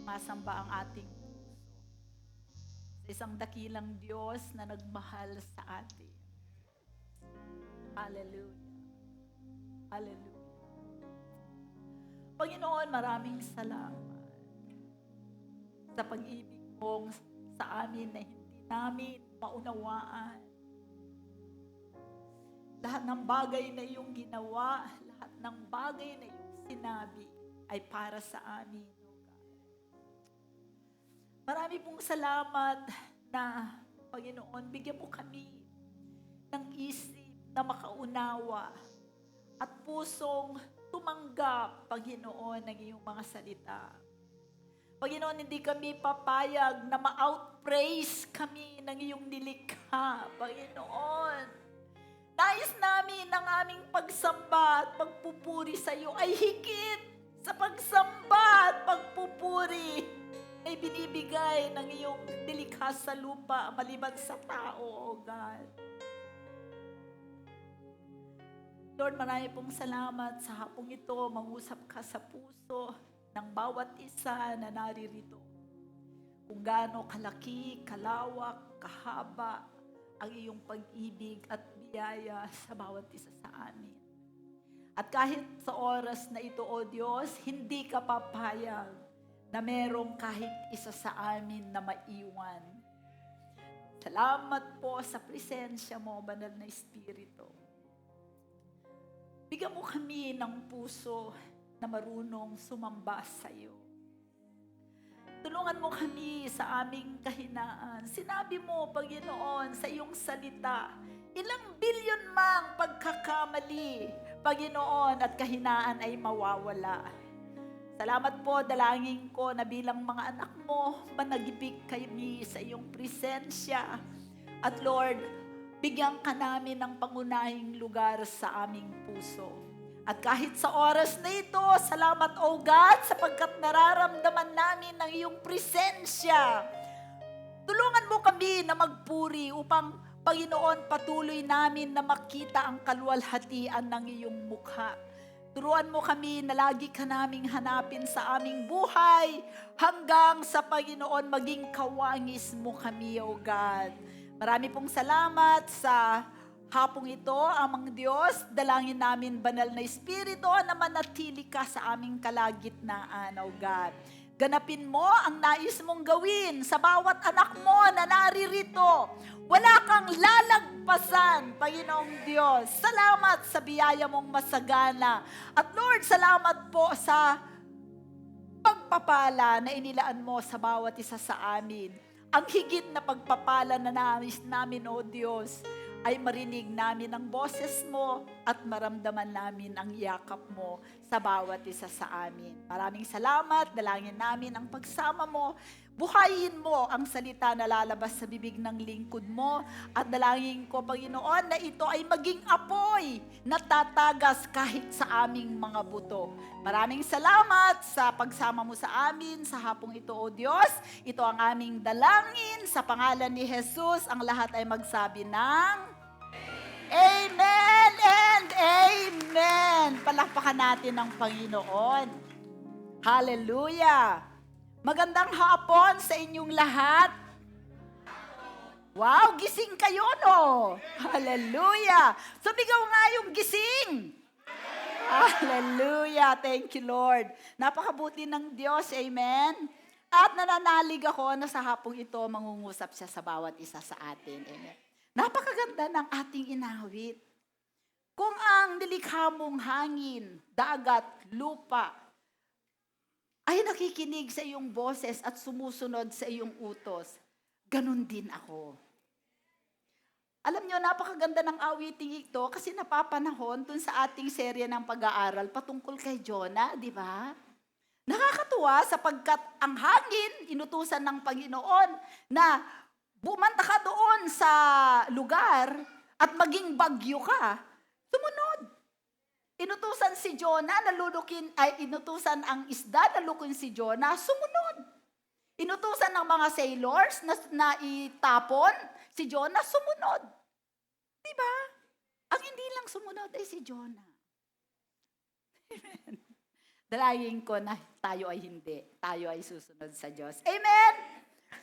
sumasamba ang ating puso sa isang dakilang Diyos na nagmahal sa atin. Hallelujah. Hallelujah. Panginoon, maraming salamat sa pag-ibig mong sa amin na hindi namin maunawaan. Lahat ng bagay na iyong ginawa, lahat ng bagay na iyong sinabi ay para sa amin, O God. Marami pong salamat na, Panginoon, bigyan mo kami ng isip na makaunawa at pusong tumanggap, Panginoon, ng iyong mga salita. Panginoon, hindi kami papayag na ma-outpraise kami ng iyong nilikha, Panginoon. Nais namin ang aming pagsamba at pagpupuri sa iyo ay higit sa pagsamba at pagpupuri na binibigay ng iyong nilikha sa lupa maliban sa tao, O God. Lord, marami pong salamat sa hapong ito. Mangusap ka sa puso ng bawat isa na naririto. Kung gaano kalaki, kalawak, kahaba ang iyong pag-ibig at biyaya sa bawat isa sa amin. At kahit sa oras na ito, O Diyos, hindi ka papayag na merong kahit isa sa amin na maiwan. Salamat po sa presensya mo, Banal na Espiritu. Bigyan mo kami ng puso na marunong sumamba sa iyo. Tulungan mo kami sa aming kahinaan. Sinabi mo, Panginoon, sa iyong salita, ilang bilyon mang pagkakamali, Panginoon, at kahinaan ay mawawala. Salamat po, dalangin ko na bilang mga anak mo, managibig kami sa iyong presensya. At Lord, bigyan ka namin ng pangunahing lugar sa aming puso. At kahit sa oras na ito, salamat, O God, sapagkat nararamdaman namin ng iyong presensya. Tulungan mo kami na magpuri upang, Panginoon, patuloy namin na makita ang kaluwalhatian ng iyong mukha. Turuan mo kami na lagi ka naming hanapin sa aming buhay hanggang sa, Panginoon, maging kawangis mo kami, O God. Marami pong salamat sa hapong ito, amang Diyos. Dalangin namin, Banal na Espiritu, na manatili ka sa aming kalagitnaan, O God. Ganapin mo ang nais mong gawin sa bawat anak mo na naririto. Wala kang lalagpasan, Panginoong Diyos. Salamat sa biyaya mong masagana. At Lord, salamat po sa pagpapala na inilaan mo sa bawat isa sa amin. Ang higit na pagpapala na nais namin, O Diyos, ay marinig namin ang boses mo at maramdaman namin ang yakap mo sa bawat isa sa amin. Maraming salamat, dalangin namin ang pagsama mo. Buhayin mo ang salita na lalabas sa bibig ng lingkod mo at dalangin ko, Panginoon, na ito ay maging apoy na tatagas kahit sa aming mga buto. Maraming salamat sa pagsama mo sa amin sa hapong ito, O Diyos. Ito ang aming dalangin sa pangalan ni Jesus. Ang lahat ay magsabi ng Amen and Amen. Palakpakan natin ang Panginoon. Hallelujah. Magandang hapon sa inyong lahat. Wow, gising kayo, no? Hallelujah. Sumigaw nga yung gising. Hallelujah. Thank you, Lord. Napakabuti ng Diyos. Amen. At nananalig ako na sa hapong ito, mangungusap siya sa bawat isa sa atin. Amen. Napakaganda ng ating inawit. Kung ang nilikha mong hangin, dagat, lupa, ay nakikinig sa iyong boses at sumusunod sa iyong utos, ganun din ako. Alam niyo, napakaganda ng awiting ito kasi napapanahon dun sa ating serye ng pag-aaral patungkol kay Jonah, di ba? Nakakatuwa sapagkat ang hangin, inutusan ng Panginoon na bumanta ka doon sa lugar at maging bagyo ka, sumunod. Inutusan si Jonah na inutusan ang isda na lukuin si Jonah, sumunod. Inutusan ng mga sailors na itapon si Jonah, sumunod. Diba? Ang hindi lang sumunod ay si Jonah. Amen. Dalangin ko na tayo ay hindi. Tayo ay susunod sa Diyos. Amen?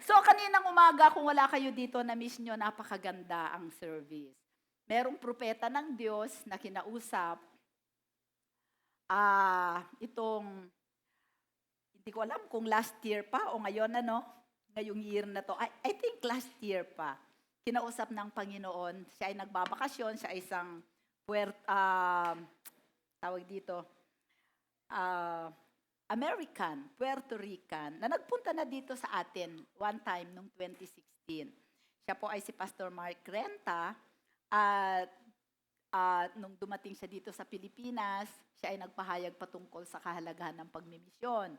So, kaninang umaga, kung wala kayo dito, na-miss nyo, napakaganda ang service. Merong propeta ng Diyos na kinausap, itong, hindi ko alam kung last year pa o ngayon, ngayong year na to. I think last year pa. Kinausap ng Panginoon, siya ay nagbabakasyon, siya ay isang tawag dito, American, Puerto Rican, na nagpunta na dito sa atin one time noong 2016. Siya po ay si Pastor Mark Renta, at nung dumating siya dito sa Pilipinas, siya ay nagpahayag patungkol sa kahalagahan ng pagmimisyon.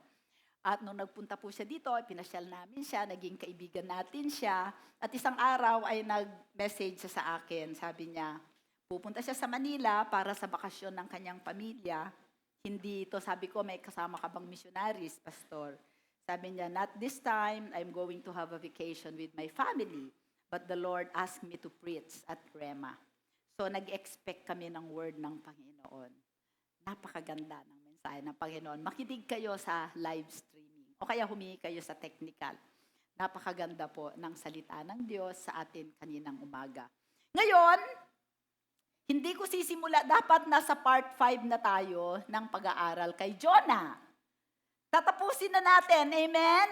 At nung nagpunta po siya dito, pinasyal namin siya, naging kaibigan natin siya. At isang araw ay nag-message siya sa akin. Sabi niya, pupunta siya sa Manila para sa bakasyon ng kanyang pamilya. Hindi ito, sabi ko, may kasama ka bang missionaries, Pastor? Sabi niya, not this time, I'm going to have a vacation with my family. But the Lord asked me to preach at Rema. So nag-expect kami ng word ng Panginoon. Napakaganda ng mensahe ng Panginoon. Makinig kayo sa live streaming. O kaya humingi kayo sa technical. Napakaganda po ng salita ng Diyos sa atin kaninang umaga. Ngayon, hindi ko sisimula. Dapat nasa part 5 na tayo ng pag-aaral kay Jonah. Tatapusin na natin. Amen?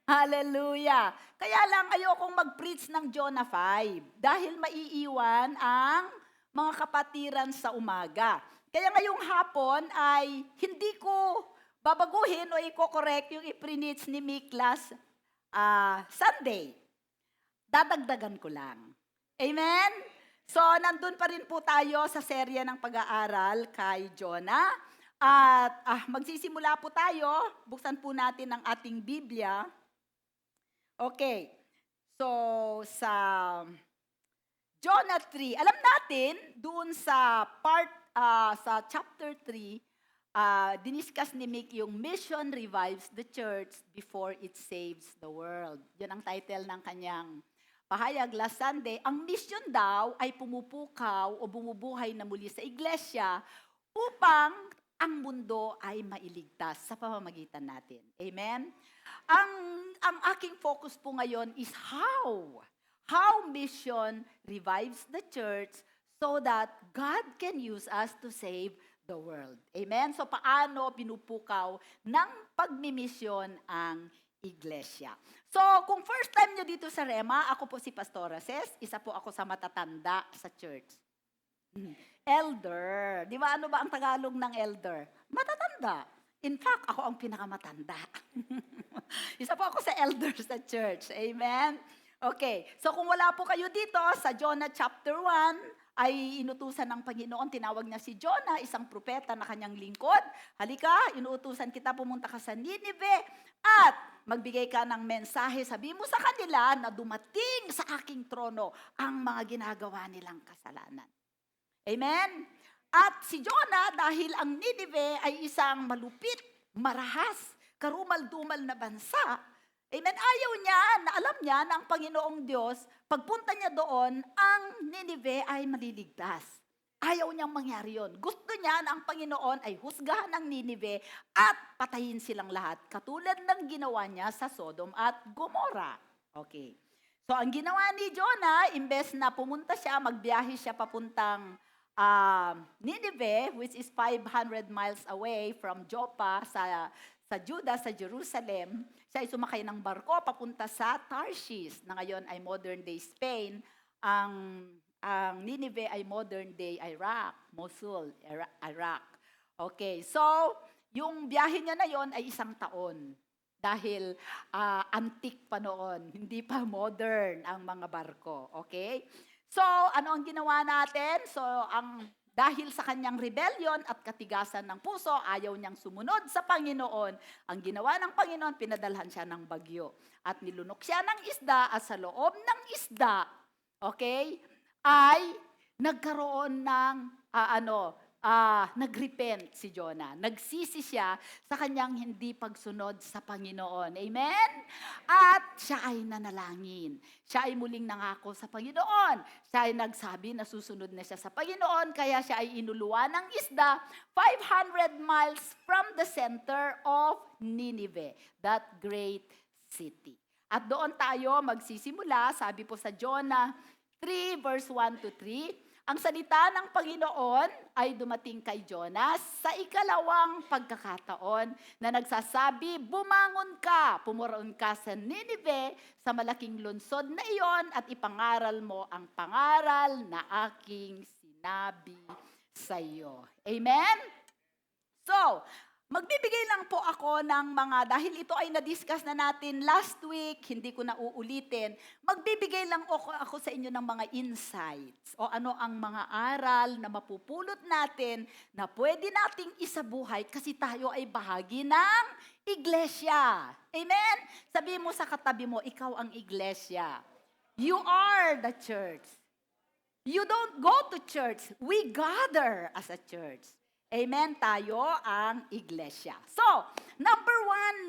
Hallelujah. Kaya lang ayokong mag-preach ng Jonah 5 dahil maiiwan ang mga kapatiran sa umaga. Kaya ngayong hapon ay hindi ko babaguhin o i-correct yung i-preach ni Miklas Sunday. Dadagdagan ko lang. Amen? So, nandun pa rin po tayo sa serya ng pag-aaral kay Jonah. At magsisimula po tayo. Buksan po natin ang ating Biblia. Okay. So, sa Jonah 3, alam natin, doon sa sa chapter 3, diniscuss ni Mick yung mission revives the church before it saves the world. Yun ang title ng kanyang pahayag last Sunday. Ang mission daw ay pumupukaw o bumubuhay na muli sa iglesia upang ang mundo ay mailigtas sa pamamagitan natin. Amen? Ang aking focus po ngayon is how mission revives the church so that God can use us to save the world. Amen? So paano pinupukaw ng pagmimisyon ang iglesia? So kung first time nyo dito sa Rema, ako po si Pastora Ces, isa po ako sa matatanda sa church. Elder. Di ba ano ba ang Tagalog ng elder? Matatanda. In fact, ako ang pinakamatanda. Isa po ako sa elder sa church. Amen? Okay. So kung wala po kayo dito, sa Jonah chapter 1, ay inutusan ng Panginoon, tinawag niya si Jonah, isang propeta na kanyang lingkod. Halika, inuutusan kita, pumunta ka sa Ninive at magbigay ka ng mensahe. Sabi mo sa kanila na dumating sa aking trono ang mga ginagawa nilang kasalanan. Amen? At si Jonah, dahil ang Ninive ay isang malupit, marahas, karumal-dumal na bansa, amen, ayaw niya, na alam niya na ang Panginoong Diyos, pagpunta niya doon, ang Ninive ay maliligtas. Ayaw niyang mangyari yun. Gusto niya na ang Panginoon ay husgahan ang Ninive at patayin silang lahat, katulad ng ginawa niya sa Sodom at Gomorrah. Okay. So ang ginawa ni Jonah, imbes na pumunta siya, magbiyahe siya papuntang Ninive, which is 500 miles away from Joppa sa Judah, sa Jerusalem, siya ay sumakay ng barko papunta sa Tarshish, na ngayon ay modern-day Spain. Ang Ninive ay modern-day Iraq, Mosul, Iraq. Okay, so yung biyahe niya na yon ay 1 taon. Dahil antique pa noon, hindi pa modern ang mga barko. Okay? So, ano ang ginawa natin? So, dahil sa kanyang rebellion at katigasan ng puso, ayaw niyang sumunod sa Panginoon. Ang ginawa ng Panginoon, pinadalhan siya ng bagyo. At nilunok siya ng isda at sa loob ng isda, okay, ay nagkaroon ng nagrepent si Jonah. Nagsisi siya sa kanyang hindi pagsunod sa Panginoon. Amen? At siya ay nanalangin. Siya ay muling nangako sa Panginoon. Siya ay nagsabi na susunod na siya sa Panginoon, kaya siya ay inuluwa ng isda 500 miles from the center of Nineveh, that great city. At doon tayo magsisimula, sabi po sa Jonah 3 verse 1 to 3, ang salita ng Panginoon ay dumating kay Jonas sa ikalawang pagkakataon na nagsasabi, bumangon ka, pumuroon ka sa Nineveh, sa malaking lungsod na iyon at ipangaral mo ang pangaral na aking sinabi sa iyo. Amen? So, magbibigay lang po ako ng dahil ito ay na-discuss na natin last week, hindi ko na uulitin, magbibigay lang ako sa inyo ng mga insights o ano ang mga aral na mapupulot natin na pwede nating isabuhay kasi tayo ay bahagi ng iglesia. Amen? Sabihin mo sa katabi mo, ikaw ang iglesia. You are the church. You don't go to church. We gather as a church. Amen? Tayo ang iglesia. So, number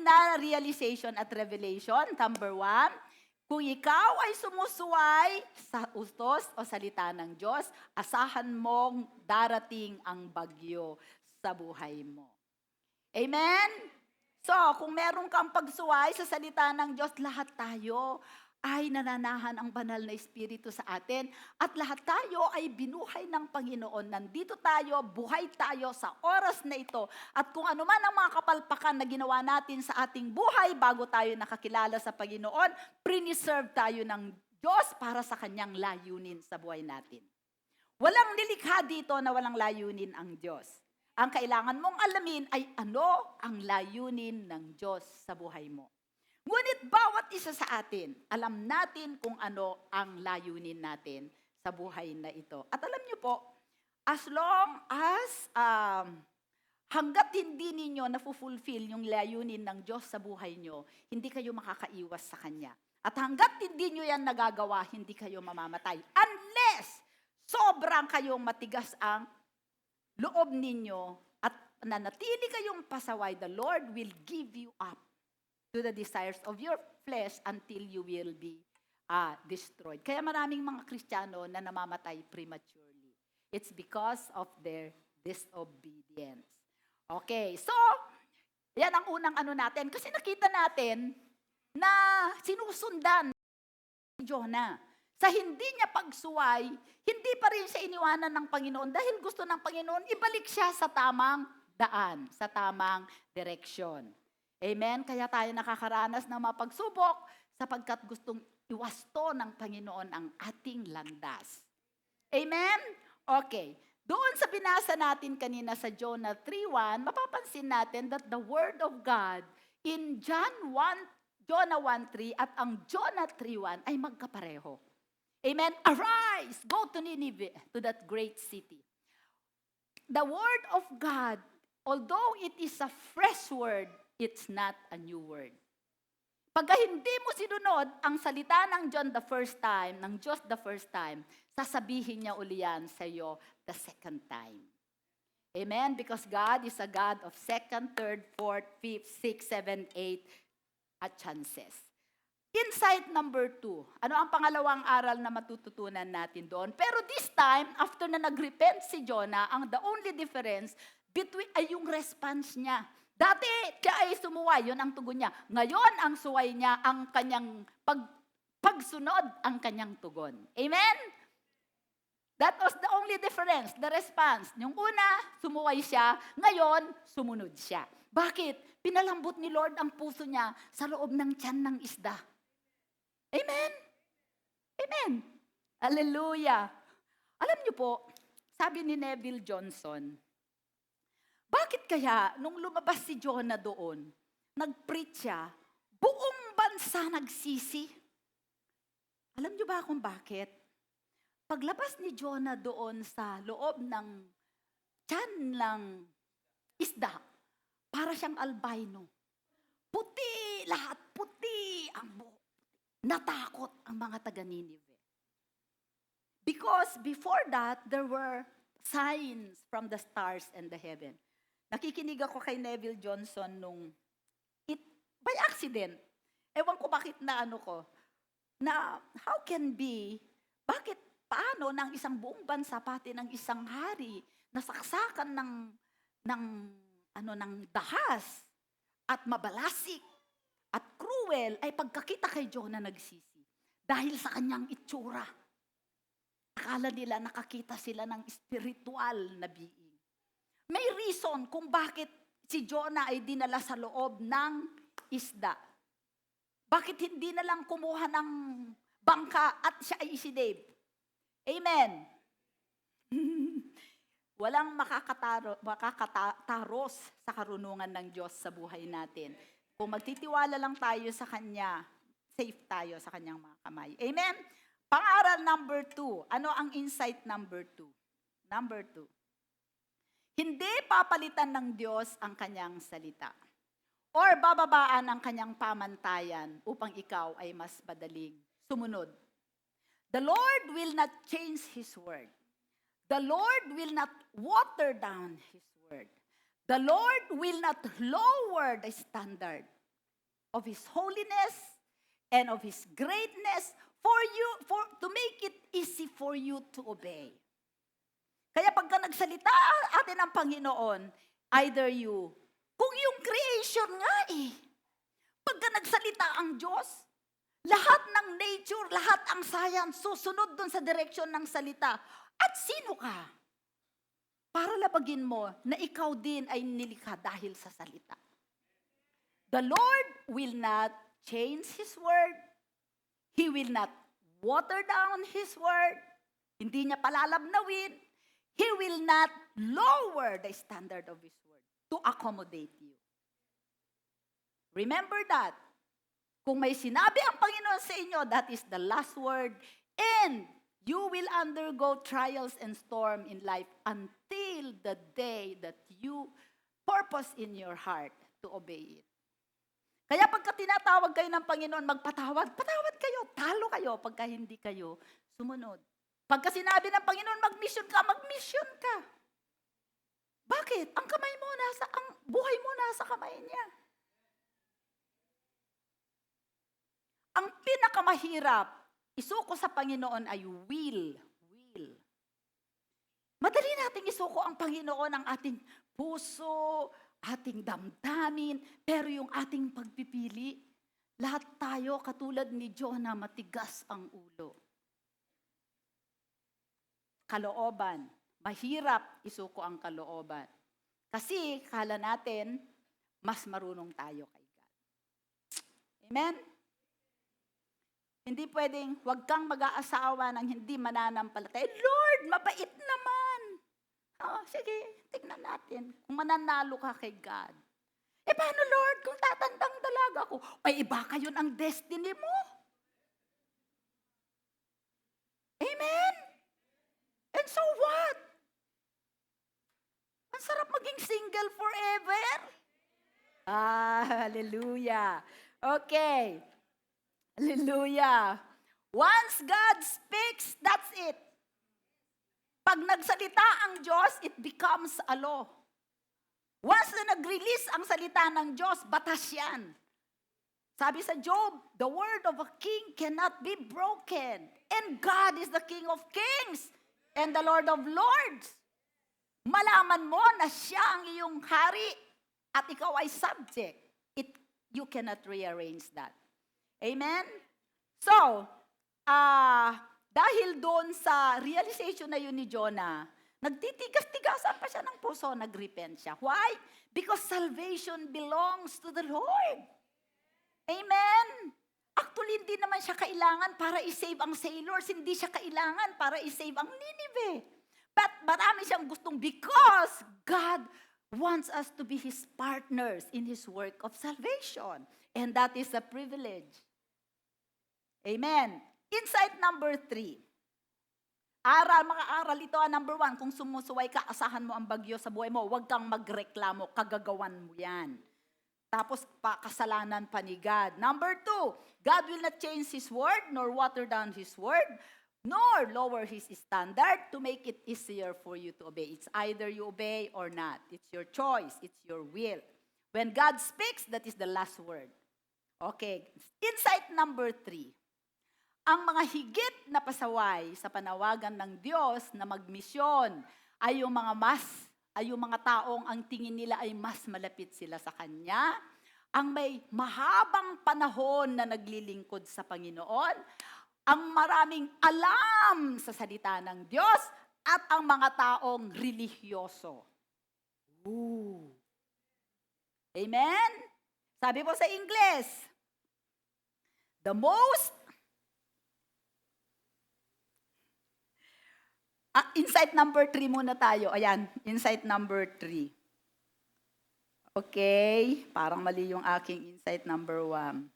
1 na realization at revelation. Number 1, kung ikaw ay sumusuway sa utos o salita ng Diyos, asahan mong darating ang bagyo sa buhay mo. Amen? So, kung meron kang pagsuway sa salita ng Diyos, lahat tayo ay nananahan ang banal na Espiritu sa atin at lahat tayo ay binuhay ng Panginoon. Nandito tayo, buhay tayo sa oras na ito at kung ano man ang mga kapalpakan na ginawa natin sa ating buhay bago tayo nakakilala sa Panginoon, preserve tayo ng Diyos para sa kanyang layunin sa buhay natin. Walang nilikha dito na walang layunin ang Diyos. Ang kailangan mong alamin ay ano ang layunin ng Diyos sa buhay mo. Ngunit bawat isa sa atin, alam natin kung ano ang layunin natin sa buhay na ito. At alam niyo po, as long as hanggat hindi ninyo na-fulfill yung layunin ng Diyos sa buhay nyo, hindi kayo makakaiwas sa Kanya. At hanggat hindi nyo yan nagagawa, hindi kayo mamamatay. Unless sobrang kayong matigas ang loob ninyo at nanatili kayong pasaway, the Lord will give you up to the desires of your flesh until you will be destroyed. Kaya maraming mga Kristiyano na namamatay prematurely. It's because of their disobedience. Okay, so, yan ang unang natin. Kasi nakita natin na sinusundan ni Jonah. Sa hindi niya pagsuway, hindi pa rin siya iniwanan ng Panginoon dahil gusto ng Panginoon, ibalik siya sa tamang daan, sa tamang direksyon. Amen? Kaya tayo nakakaranas ng mga pagsubok sapagkat gustong iwasto ng Panginoon ang ating landas. Amen? Okay. Doon sa binasa natin kanina sa Jonah 3:1, mapapansin natin that the Word of God in Jonah 1:3 at ang Jonah 3:1 ay magkapareho. Amen? Arise! Go to Nineveh, to that great city. The Word of God, although it is a fresh word, it's not a new word. Pagka hindi mo sinunod ang salita ng Diyos the first time, sasabihin niya uli yan sa iyo the second time. Amen? Because God is a God of second, third, fourth, fifth, sixth, seventh, eighth at chances. Insight number 2. Ano ang pangalawang aral na matututunan natin doon? Pero this time, after na nagrepent si Jonah, the only difference ay yung response niya. Dati, siya ay sumuway, yun ang tugon niya. Ngayon, ang suway niya, ang kanyang pagsunod, ang kanyang tugon. Amen? That was the only difference, the response. Yung una, sumuway siya. Ngayon, sumunod siya. Bakit? Pinalambot ni Lord ang puso niya sa loob ng tiyan ng isda. Amen? Amen? Hallelujah. Alam niyo po, sabi ni Neville Johnson, bakit kaya nung lumabas si Jonah doon, nag-preach siya, buong bansa nagsisi? Alam niyo ba kung bakit? Paglabas ni Jonah doon sa loob ng tiyan ng isda, para siyang albino. Puti, lahat puti ang buhok. Natakot ang mga taga Nineveh. Because before that, there were signs from the stars and the heaven. Nakikinig ako kay Neville Johnson nung by accident. Ewan ko bakit na how can be, paano ng isang buong bansa, pati ng isang hari, nasaksakan ng dahas at mabalasik at cruel, ay pagkakita kay Jonah nagsisi. Dahil sa kanyang itsura. Akala nila nakakita sila ng spiritual na being. May reason kung bakit si Jonah ay dinala sa loob ng isda. Bakit hindi na lang kumuha ng bangka at siya ay isinave? Amen. Walang makakataros sa karunungan ng Diyos sa buhay natin. Kung magtitiwala lang tayo sa Kanya, safe tayo sa Kanyang mga kamay. Amen? Pangaral number 2. Ano ang insight number 2? Number 2. Hindi papalitan ng Diyos ang Kanyang salita. Or bababaan ang Kanyang pamantayan upang ikaw ay mas madaling sumunod. The Lord will not change His word. The Lord will not water down His word. The Lord will not lower the standard of His holiness and of His greatness to make it easy for you to obey. Kaya pagka nagsalita atin ang Panginoon, either you, kung yung creation nga pagka nagsalita ang Diyos, lahat ng nature, lahat ang science, susunod dun sa direksyon ng salita. At sino ka? Para labagin mo na ikaw din ay nilikha dahil sa salita. The Lord will not change His word. He will not water down His word. Hindi niya palalabnawin. He will not lower the standard of His word to accommodate you. Remember that. Kung may sinabi ang Panginoon sa inyo, that is the last word. And you will undergo trials and storm in life until the day that you purpose in your heart to obey it. Kaya pagka tinatawag kayo ng Panginoon, patawad kayo, talo kayo pagka hindi kayo sumunod. Pagka sinabi ng Panginoon, mag-mission ka. Bakit? Ang buhay mo nasa kamay niya. Ang pinakamahirap, isuko sa Panginoon ay will. Madali nating isuko ang Panginoon ang ating puso, ating damdamin, pero yung ating pagpipili, lahat tayo katulad ni Jonah, matigas ang ulo. Kalooban, mahirap isuko ang kalooban. Kasi kala natin, mas marunong tayo kay God. Amen? Hindi pwedeng, huwag kang mag-aasawa ng hindi mananampalataya. Lord, mabait naman. Sige, tignan natin kung mananalo ka kay God. Paano Lord, kung tatandang dalaga ko? Iba kayo ang destiny mo. Amen? And so what? Ang sarap maging single forever. Hallelujah. Okay. Hallelujah. Once God speaks, that's it. Pag nagsalita ang Diyos, it becomes a law. Once na nag-release ang salita ng Diyos, batas yan. Sabi sa Job, the word of a king cannot be broken. And God is the King of kings and the Lord of lords. Malaman mo na siya ang iyong hari at ikaw ay subject. You cannot rearrange that. Amen? So, dahil doon sa realization na yun ni Jonah, nagtitigas-tigasan pa siya ng puso, nagrepent siya. Why? Because salvation belongs to the Lord. Amen? Actually, hindi naman siya kailangan para i-save ang sailors. Hindi siya kailangan para i-save ang Nineveh. But marami siyang gustong because God wants us to be His partners in His work of salvation. And that is a privilege. Amen. Insight number 3. Makaaral ito number 1. Kung sumusuway ka, asahan mo ang bagyo sa buhay mo. Huwag kang magreklamo, kagagawan mo yan. Tapos kasalanan pa ni God. Number 2, God will not change His word nor water down His word. nor lower his standard to make it easier for you to obey. It's either you obey or not. It's your choice. It's your will. When God speaks, that is the last word. Okay. Insight number 3. Ang mga higit na pasaway sa panawagan ng Diyos na magmisyon ay yung mga taong ang tingin nila ay mas malapit sila sa Kanya, ang may mahabang panahon na naglilingkod sa Panginoon, ang maraming alam sa salita ng Diyos, at ang mga taong relihiyoso. Ooh. Amen? Sabi po sa Ingles, insight number 3 muna tayo. Ayan, insight number 3. Okay, parang mali yung aking insight number 1.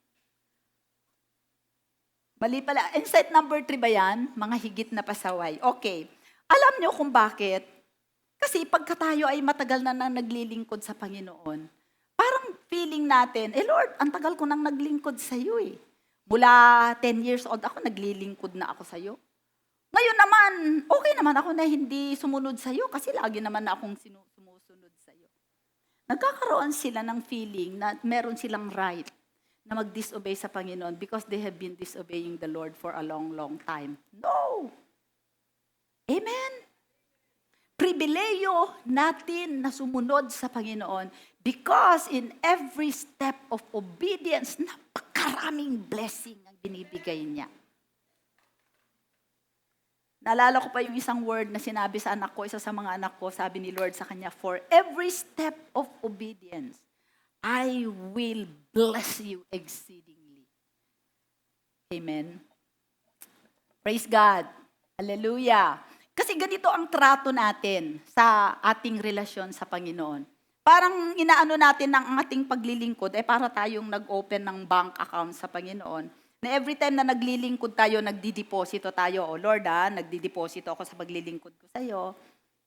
Mali pala. Insight number 3 ba yan? Mga higit na pasaway. Okay. Alam nyo kung bakit? Kasi pagka tayo ay matagal na nang naglilingkod sa Panginoon, parang feeling natin, Lord, ang tagal ko nang naglingkod sa iyo eh. Mula 10 years old ako, naglilingkod na ako sa iyo. Ngayon naman, okay naman ako na hindi sumunod sa iyo kasi lagi naman na akong sumusunod sa iyo. Nagkakaroon sila ng feeling na meron silang right na mag-disobey sa Panginoon because they have been disobeying the Lord for a long, long time. No! Amen? Pribileyo natin na sumunod sa Panginoon because in every step of obedience, napakaraming blessing ang binibigay niya. Naalala ko pa yung isang word na sinabi sa anak ko, isa sa mga anak ko, sabi ni Lord sa kanya, for every step of obedience, I will bless you exceedingly. Amen. Praise God. Hallelujah. Kasi ganito ang trato natin sa ating relasyon sa Panginoon. Parang inaano natin ng ating paglilingkod, para tayong nag-open ng bank account sa Panginoon. Na every time na naglilingkod tayo, nagdideposito tayo. O Lord, nagdideposito ako sa paglilingkod ko sa iyo.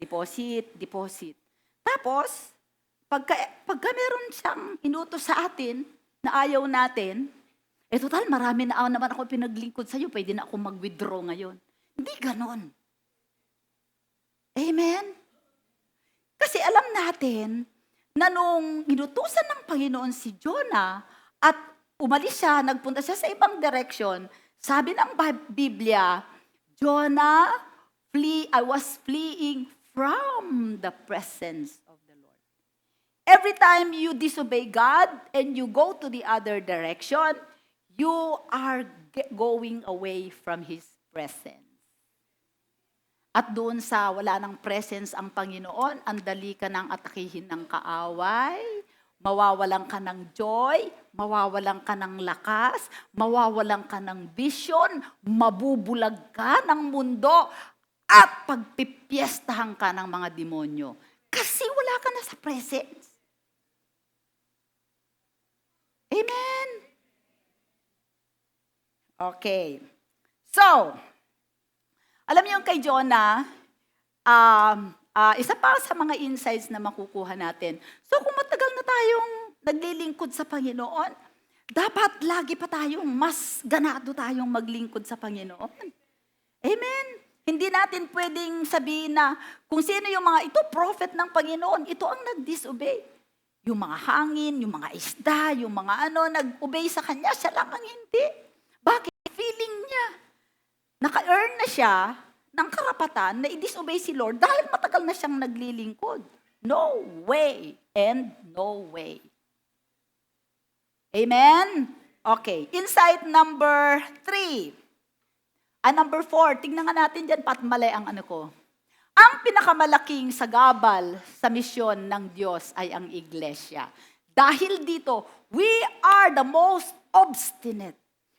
Deposit. Tapos, pagka meron siyang inutos sa atin na ayaw natin, total, marami na naman ako pinaglingkod sa iyo, pwede na ako mag-withdraw ngayon. Hindi ganon. Amen? Kasi alam natin na nung inutusan ng Panginoon si Jonah at umalis siya, nagpunta siya sa ibang direction, sabi ng Biblia, Jonah, I was fleeing from the presence of the Lord. Every time you disobey God and you go to the other direction, you are going away from His presence. At doon sa wala ng presence ang Panginoon, ang dali ka nang atakihin ng kaaway, mawawalan ka ng joy, mawawalan ka ng lakas, mawawalan ka ng vision, mabubulag ka ng mundo, at pagpipiestahan ka ng mga demonyo. Kasi wala ka na sa presence. Amen? Okay. So, alam niyo yung kay Jonah, isa pa sa mga insights na makukuha natin. So kung matagal na tayong naglilingkod sa Panginoon, dapat lagi pa tayong mas ganado tayong maglingkod sa Panginoon. Amen? Hindi natin pwedeng sabihin na kung sino yung mga ito, prophet ng Panginoon, ito ang nag-disobey. Yung mga hangin, yung mga isda, yung mga nag-obey sa Kanya, siya lang ang hindi. Bakit? Feeling niya. Naka-earn na siya ng karapatan na i-disobey si Lord dahil matagal na siyang naglilingkod. No way and no way. Amen? Okay. Insight number 3. Number 4. Tingnan nga natin dyan, mali ang ko. Ang pinakamalaking sagabal sa misyon ng Diyos ay ang iglesia. Dahil dito, we are the most obstinate.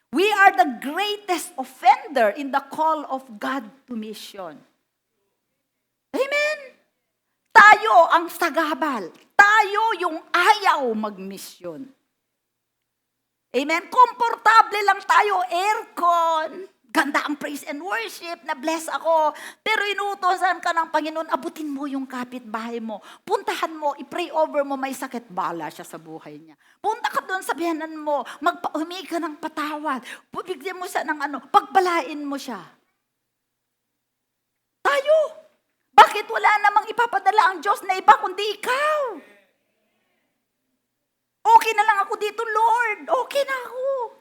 We are the greatest offender in the call of God to mission. Amen? Tayo ang sagabal. Tayo yung ayaw magmisyon. Amen? Komportable lang tayo, aircon. Ganda ang praise and worship, na-bless ako. Pero inuutosan ka ng Panginoon, abutin mo yung kapitbahay mo. Puntahan mo, i-pray over mo, may sakit, bala siya sa buhay niya. Punta ka doon sa biyanan mo, humingi ka ng patawad. Bibigyan mo siya ng pagpalain mo siya. Bakit wala namang ipapadala ang Diyos na iba kundi ikaw? Okay na lang ako dito, Lord. Okay na ako.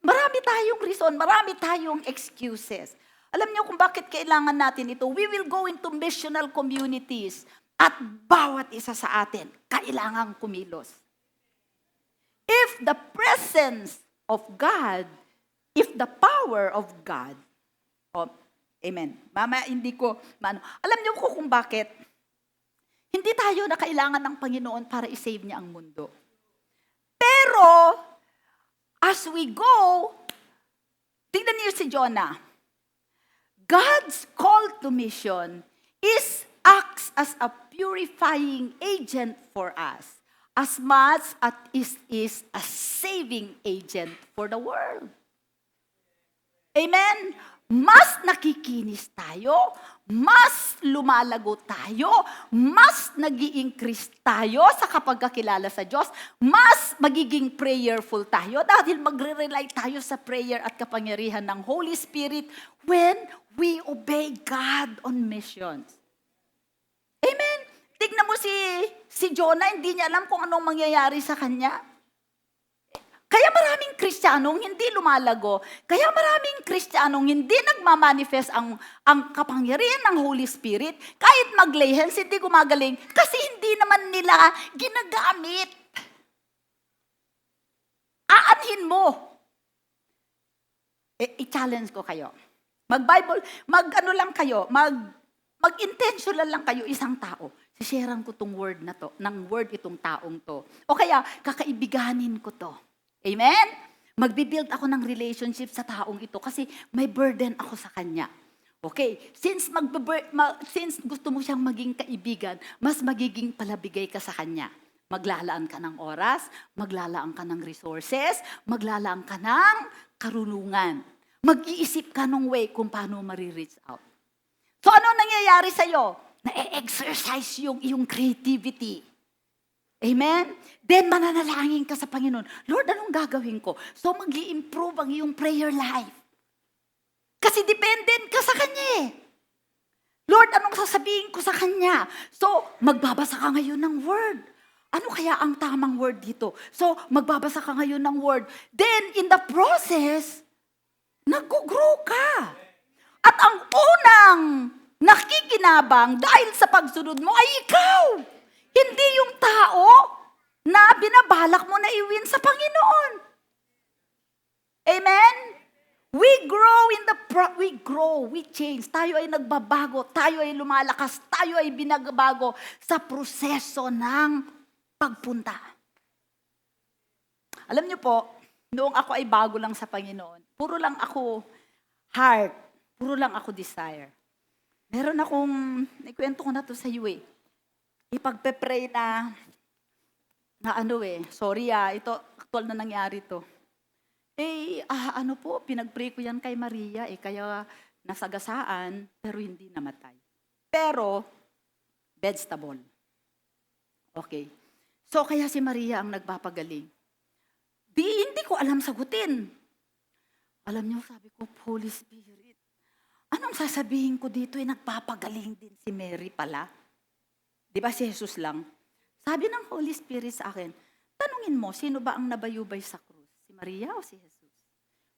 Marami tayong reason, marami tayong excuses. Alam niyo kung bakit kailangan natin ito? We will go into missional communities at bawat isa sa atin kailangang kumilos. If the presence of God, if the power of God, amen. Mama, hindi ko, alam niyo kung bakit? Hindi tayo na kailangan ng Panginoon para i-save niya ang mundo. Pero, as we go, tingnan niyo si Jonah. God's call to mission acts as a purifying agent for us, as much as it is a saving agent for the world. Amen? Mas nakikinis tayo, mas lumalago tayo, mas nag-i-increase tayo sa kapagkakilala sa Diyos, mas magiging prayerful tayo dahil magre-rely tayo sa prayer at kapangyarihan ng Holy Spirit when we obey God on missions. Amen? Tignan mo si Jonah, hindi niya alam kung anong mangyayari sa kanya. Kaya maraming Kristiyanong hindi lumalago. Kaya maraming Kristiyanong hindi nagmamanifest ang kapangyarihan ng Holy Spirit. Kahit mag-lay hands, hindi gumagaling. Kasi hindi naman nila ginagamit. Aanhin mo. I-challenge ko kayo. Mag-Bible, mag-intentional lang kayo isang tao. Sisharean ko tong word na to, ng word itong taong to. O kaya, kakaibiganin ko to. Amen? Magbibuild ako ng relationship sa taong ito kasi may burden ako sa kanya. Okay, since gusto mo siyang maging kaibigan, mas magiging palabigay ka sa kanya. Maglalaan ka ng oras, maglalaan ka ng resources, maglalaan ka ng karunungan. Mag-iisip ka ng way kung paano marireach out. So ano nangyayari sa'yo? Na-exercise yung iyong creativity. Amen? Then mananalangin ka sa Panginoon. Lord, anong gagawin ko? So mag-i-improve ang iyong prayer life. Kasi dependent ka sa Kanya eh. Lord, anong sasabihin ko sa Kanya? So magbabasa ka ngayon ng word. Ano kaya ang tamang word dito? So magbabasa ka ngayon ng word. Then in the process, nag-grow ka. At ang unang nakikinabang dahil sa pagsunod mo ay ikaw. Hindi yung tao na binabalak mo na iwin sa Panginoon. Amen? We change. Tayo ay nagbabago, tayo ay lumalakas, tayo ay binagbago sa proseso ng pagpunta. Alam niyo po, noong ako ay bago lang sa Panginoon, puro lang ako heart, puro lang ako desire. Meron akong, ikwento ko na to sa iyo eh. Ipagpe-pray na sorry ito, actual na nangyari to. Pinag-pray ko yan kay Maria kaya nasagasaan, pero hindi namatay. Pero, vegetable. Okay. So, kaya si Maria ang nagpapagaling. Hindi ko alam sagutin. Alam niyo, sabi ko, Holy Spirit, anong sasabihin ko dito? Nagpapagaling din si Mary pala. Di ba si Jesus lang? Sabi ng Holy Spirit sa akin, tanungin mo, sino ba ang nabayubay sa krus? Si Maria o si Jesus?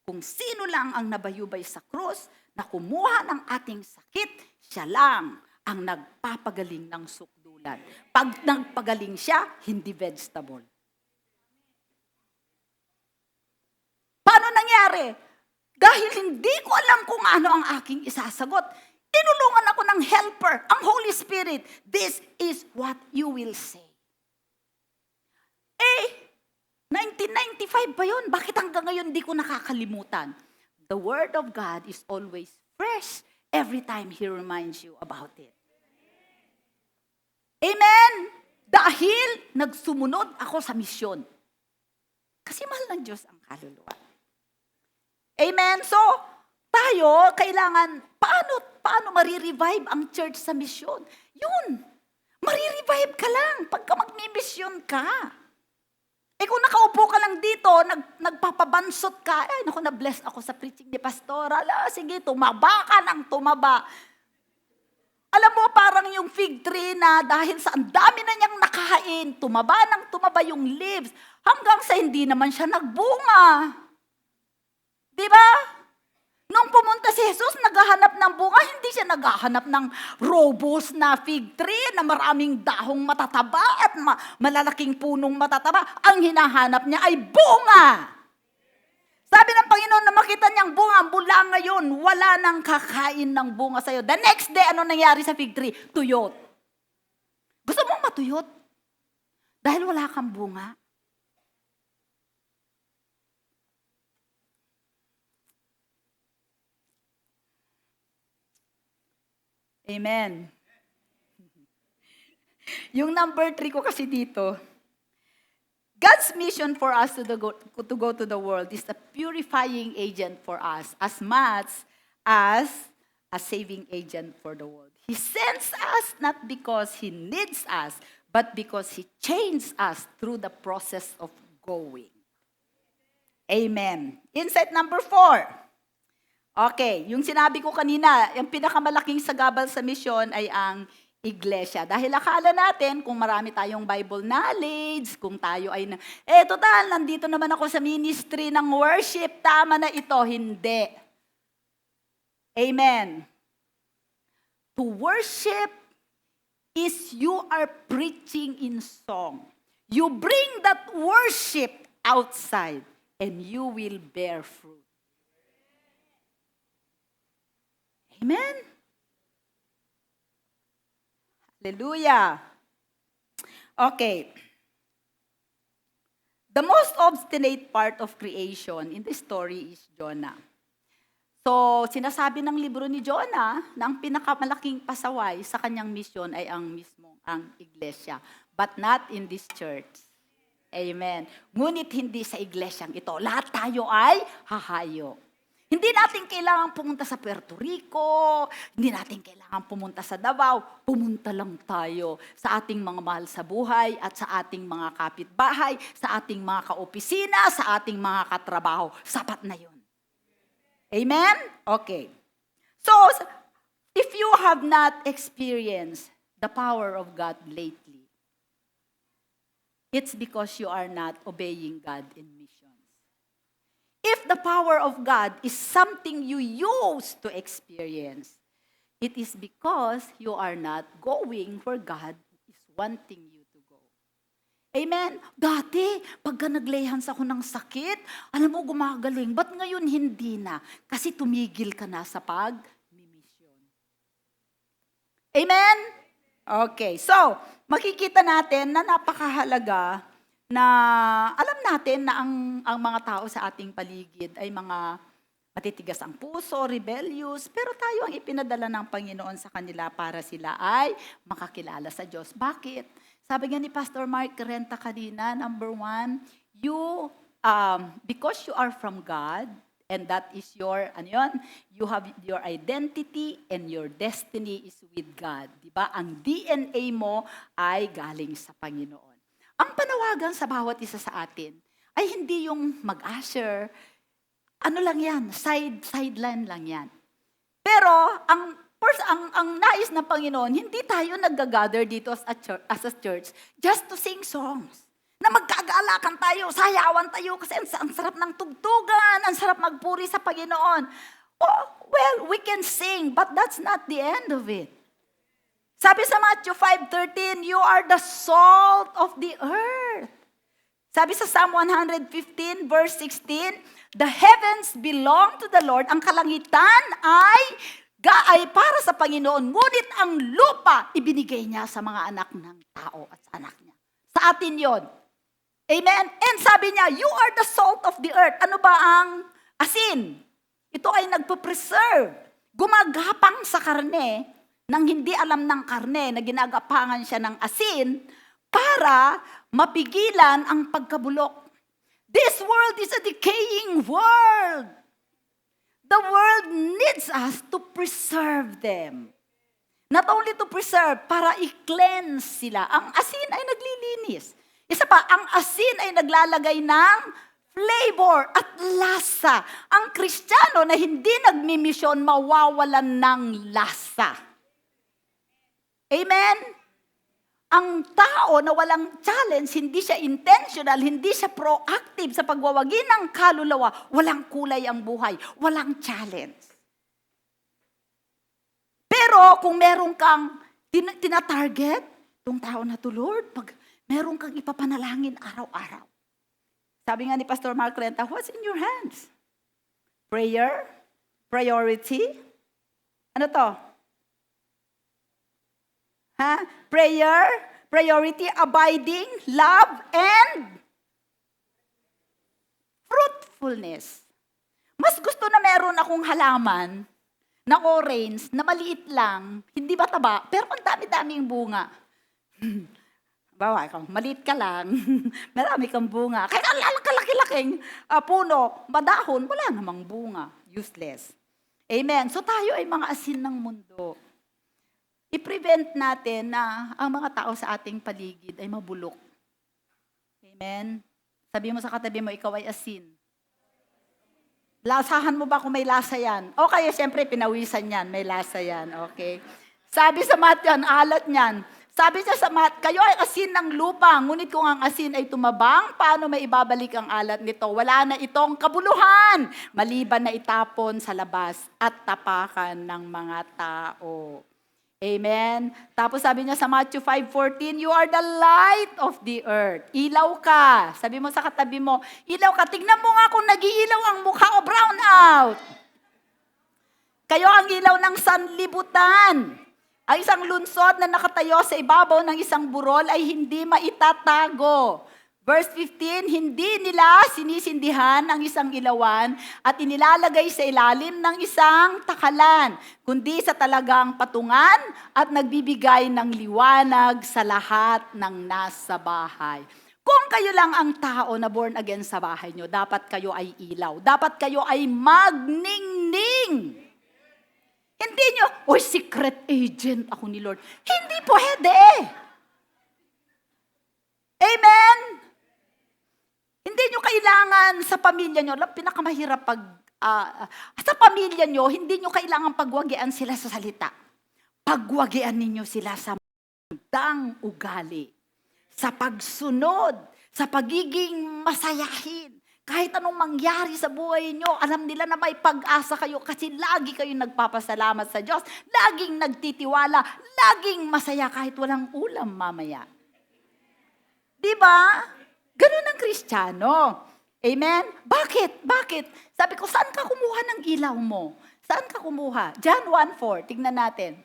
Kung sino lang ang nabayubay sa krus, na kumuha ng ating sakit, siya lang ang nagpapagaling ng sukdulan. Pag nagpagaling siya, hindi vegetable. Paano nangyari? Dahil hindi ko alam kung ano ang aking isasagot, tinulungan ako ng helper, ang Holy Spirit. This is what you will say. 1995 pa yun. Bakit hanggang ngayon di ko nakakalimutan? The Word of God is always fresh every time He reminds you about it. Amen? Dahil nagsumunod ako sa misyon. Kasi mahal ng Diyos ang kaluluwa. Amen? So, tayo, kailangan, paano marirevive ang church sa misyon? Yun, marirevive ka lang pagka magmi-misyon ka. Kung nakaupo ka lang dito, nagpapabansot ka, na-bless ako sa preaching ni Pastor. Sige, tumaba ka ng tumaba. Alam mo, parang yung fig tree na dahil sa ang dami na niyang nakain, tumaba ng tumaba yung leaves, hanggang sa hindi naman siya nagbunga. Di ba? Nung pumunta si Jesus, naghahanap ng bunga, hindi siya naghahanap ng robust na fig tree na maraming dahong matataba at malalaking punong matataba. Ang hinahanap niya ay bunga. Sabi ng Panginoon na makita niyang bunga, mula ngayon, wala nang kakain ng bunga sa'yo. The next day, ano nangyari sa fig tree? Tuyot. Gusto mong matuyot? Dahil wala kang bunga. Amen. Yung number 3 ko kasi dito, God's mission for us to go to the world is a purifying agent for us as much as a saving agent for the world. He sends us not because He needs us, but because He changes us through the process of going. Amen. Insight number 4. Okay, yung sinabi ko kanina, yung pinakamalaking sagabal sa mission ay ang iglesia. Dahil akala natin, kung marami tayong Bible knowledge, kung tayo ay, total, nandito naman ako sa ministry ng worship, tama na ito. Hindi. Amen. To worship is you are preaching in song. You bring that worship outside and you will bear fruit. Amen. Hallelujah. Okay. The most obstinate part of creation in the story is Jonah. So, sinasabi ng libro ni Jonah na ang pinakamalaking pasaway sa kanyang misyon ay ang iglesia. But not in this church. Amen. Ngunit hindi sa iglesyang ito. Lahat tayo ay hahayo. Hindi natin kailangan pumunta sa Puerto Rico, hindi natin kailangan pumunta sa Davao, pumunta lang tayo sa ating mga mahal sa buhay at sa ating mga kapitbahay, sa ating mga kaopisina, sa ating mga katrabaho. Sapat na yun. Amen? Okay. So, if you have not experienced the power of God lately, it's because you are not obeying God in missions. If the power of God is something you used to experience, it is because you are not going where God is wanting you to go. Amen? Dati, pagka nag-lay-hands ako ng sakit, alam mo, gumagaling. Ba't ngayon hindi na? Kasi tumigil ka na sa pag-mission. Amen? Okay, so, makikita natin na napakahalaga na alam natin na ang mga tao sa ating paligid ay mga matitigas ang puso, rebellious, pero tayo ang ipinadala ng Panginoon sa kanila para sila ay makakilala sa Diyos. Bakit? Sabi nga ni Pastor Mark Renta kanina, number 1, because you are from God, and that is your, you have your identity and your destiny is with God. Diba? Ang DNA mo ay galing sa Panginoon. Ang panawagan sa bawat isa sa atin ay hindi yung mag-usher. Ano lang yan, sideline lang yan. Pero ang nais ng Panginoon, hindi tayo nag-gather dito as a church just to sing songs. Na magkagaalakan tayo, sayawan tayo kasi ang sarap ng tugtugan, ang sarap magpuri sa Panginoon. Oh, well, we can sing, but that's not the end of it. Sabi sa Matthew 5:13, you are the salt of the earth. Sabi sa Psalm 115, verse 16, the heavens belong to the Lord. Ang kalangitan ay para sa Panginoon, ngunit ang lupa ibinigay niya sa mga anak ng tao at sa anak niya. Sa atin yon. Amen? And sabi niya, you are the salt of the earth. Ano ba ang asin? Ito ay nagpo-preserve. Gumagapang sa karne, nang hindi alam ng karne na ginagapangan siya ng asin para mapigilan ang pagkabulok. This world is a decaying world. The world needs us to preserve them. Not only to preserve, para i-cleanse sila. Ang asin ay naglilinis. Isa pa, ang asin ay naglalagay ng flavor at lasa. Ang Kristiyano na hindi nagmimisyon mawawalan ng lasa. Amen? Ang tao na walang challenge, hindi siya intentional, hindi siya proactive sa pagwawagi ng kaluluwa, walang kulay ang buhay, walang challenge. Pero kung meron kang tinatarget, itong tao na to, Lord, pag meron kang ipapanalangin araw-araw. Sabi nga ni Pastor Mark Renta, what's in your hands? Prayer? Priority? Ano to? Prayer, priority, abiding, love, and fruitfulness. Mas gusto na meron akong halaman na orange, na maliit lang, hindi mataba, pero ang dami-daming bunga. Bawa ikaw, maliit ka lang, marami kang bunga. Kaya kalaki-laking puno, madahon, wala namang bunga. Useless. Amen. So tayo ay mga asin ng mundo. I-prevent natin na ang mga tao sa ating paligid ay mabulok. Amen? Sabi mo sa katabi mo, ikaw ay asin. Lasahan mo ba kung may lasa yan? O kaya siyempre pinawisan yan, may lasa yan. Okay? Sabi sa mat yan, alat yan. Sabi niya sa mat, kayo ay asin ng lupa, ngunit kung ang asin ay tumabang, paano may ibabalik ang alat nito? Wala na itong kabuluhan, maliban na itapon sa labas at tapakan ng mga tao. Amen? Tapos sabi niya sa Matthew 5:14, you are the light of the earth. Ilaw ka. Sabi mo sa katabi mo, ilaw ka. Tignan mo nga kung nag-iilaw ang mukha o brown out. Kayo ang ilaw ng sanlibutan. Ang isang lunsod na nakatayo sa ibabaw ng isang burol ay hindi maitatago. Verse 15, hindi nila sinisindihan ang isang ilawan at inilalagay sa ilalim ng isang takalan, kundi sa talagang patungan at nagbibigay ng liwanag sa lahat ng nasa bahay. Kung kayo lang ang tao na born again sa bahay nyo, dapat kayo ay ilaw. Dapat kayo ay magningning. Hindi nyo, secret agent ako ni Lord. Hindi pwede. Amen? Hindi nyo kailangan sa pamilya nyo, pinakamahirap sa pamilya nyo, hindi nyo kailangan pagwagian sila sa salita. Pagwagian ninyo sila sa magandang ugali, sa pagsunod, sa pagiging masayahin. Kahit anong mangyari sa buhay nyo, alam nila na may pag-asa kayo kasi lagi kayong nagpapasalamat sa Diyos, laging nagtitiwala, laging masaya kahit walang ulam mamaya. Diba? Ganun ang Kristiyano. Amen? Bakit? Bakit? Sabi ko, saan ka kumuha ng ilaw mo? Saan ka kumuha? John 1:4, tignan natin.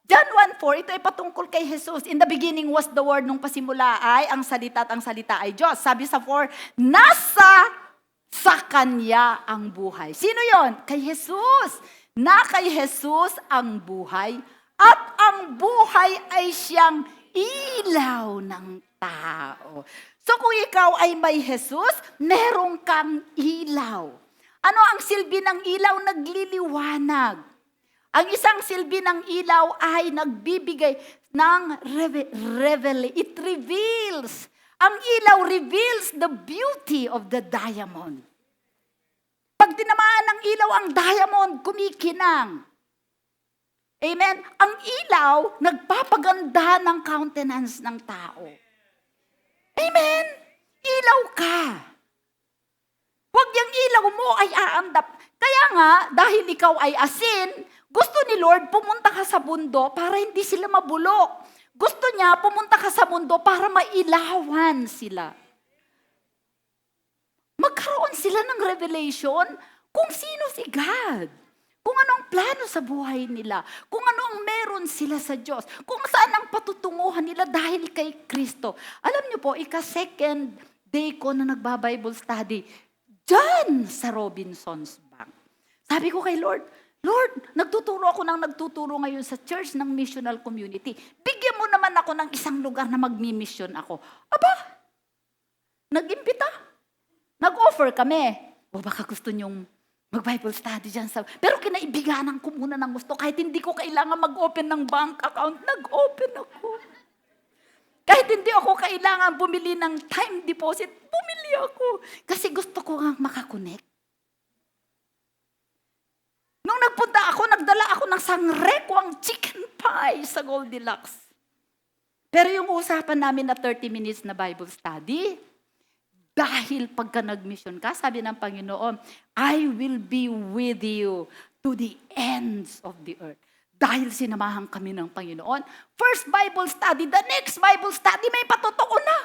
John 1:4, ito ay patungkol kay Jesus. In the beginning was the Word, nung pasimula ay ang salita at ang salita ay Diyos. Sabi sa 4, sa Kanya ang buhay. Sino yon? Kay Jesus. Na kay Jesus ang buhay at ang buhay ay siyang ilaw ng tao. So kung ikaw ay may Jesus, meron kang ilaw. Ano ang silbi ng ilaw? Nagliliwanag. Ang isang silbi ng ilaw ay nagbibigay ng it reveals. Ang ilaw reveals the beauty of the diamond. Pag tinamaan ng ilaw ang diamond, kumikinang. Amen? Ang ilaw, nagpapaganda ng countenance ng tao. Amen? Ilaw ka. Huwag yung ilaw mo ay aandap. Kaya nga, dahil ikaw ay asin, gusto ni Lord pumunta ka sa mundo para hindi sila mabulok. Gusto niya pumunta ka sa mundo para mailawan sila. Magkaroon sila ng revelation kung sino si God. Kung anong plano sa buhay nila, kung ano ang meron sila sa Diyos, kung saan ang patutunguhan nila dahil kay Kristo. Alam niyo po, ika-second day ko na nagba-Bible study, dyan sa Robinson's Bank. Sabi ko kay Lord, nagtuturo ako ngayon sa church ng missional community. Bigyan mo naman ako ng isang lugar na magmi-mission ako. Aba, nag-imbita. Nag-offer kami. O baka gusto nyong mag-Bible study dyan sa... Pero kinaibiganan ko muna ng gusto. Kahit hindi ko kailangan mag-open ng bank account, nag-open ako. Kahit hindi ako kailangan bumili ng time deposit, bumili ako. Kasi gusto ko nga makakonect. Nung nagpunta ako, nagdala ako ng sangrekwang chicken pie sa Goldilocks. Pero yung usapan namin na 30 minutes na Bible study, dahil pagka nag-mission ka, sabi ng Panginoon, I will be with you to the ends of the earth. Dahil sinamahan kami ng Panginoon, first Bible study, the next Bible study, may patotoo na.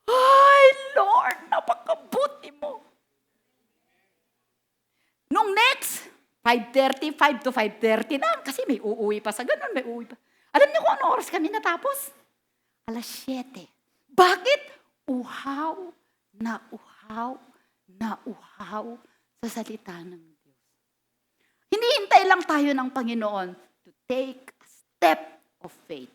Ay, Lord, napakabuti mo. Nung next, 5:30, 5 to 5:30 na, kasi may uuwi pa sa ganun, may uuwi pa. Alam niyo kung ano oras kami natapos? 7:00. Bakit? Uhaw na uhaw sa salita ng Diyos. Hinihintay lang tayo ng Panginoon to take a step of faith.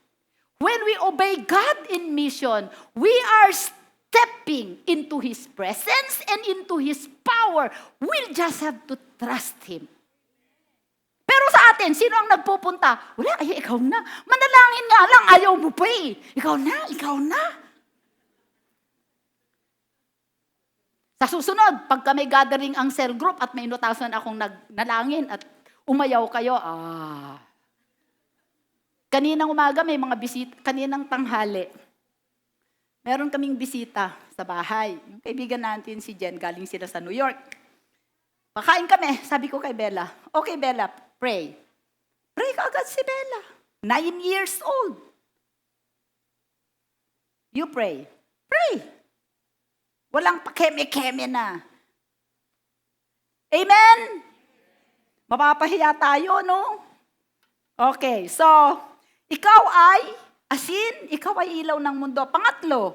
When we obey God in mission, we are stepping into His presence and into His power. We just have to trust Him. Pero sa atin, sino ang nagpupunta? Wala, ikaw na. Manalangin nga lang, ayaw mo pa eh. Ikaw na. Sa susunod, pagka may gathering ang cell group at may inutasan akong nalangin at umayaw kayo, Kaninang umaga may mga bisita, kaninang tanghali, meron kaming bisita sa bahay. Yung kaibigan natin si Jen, galing sila sa New York. Pakain kami, sabi ko kay Bella, okay Bella, pray. Pray ka agad si Bella. 9 years old. You pray. Pray. Walang pakeme-keme na. Amen? Mapapahiya tayo, no? Okay, so, ikaw ay asin, ikaw ay ilaw ng mundo. Pangatlo,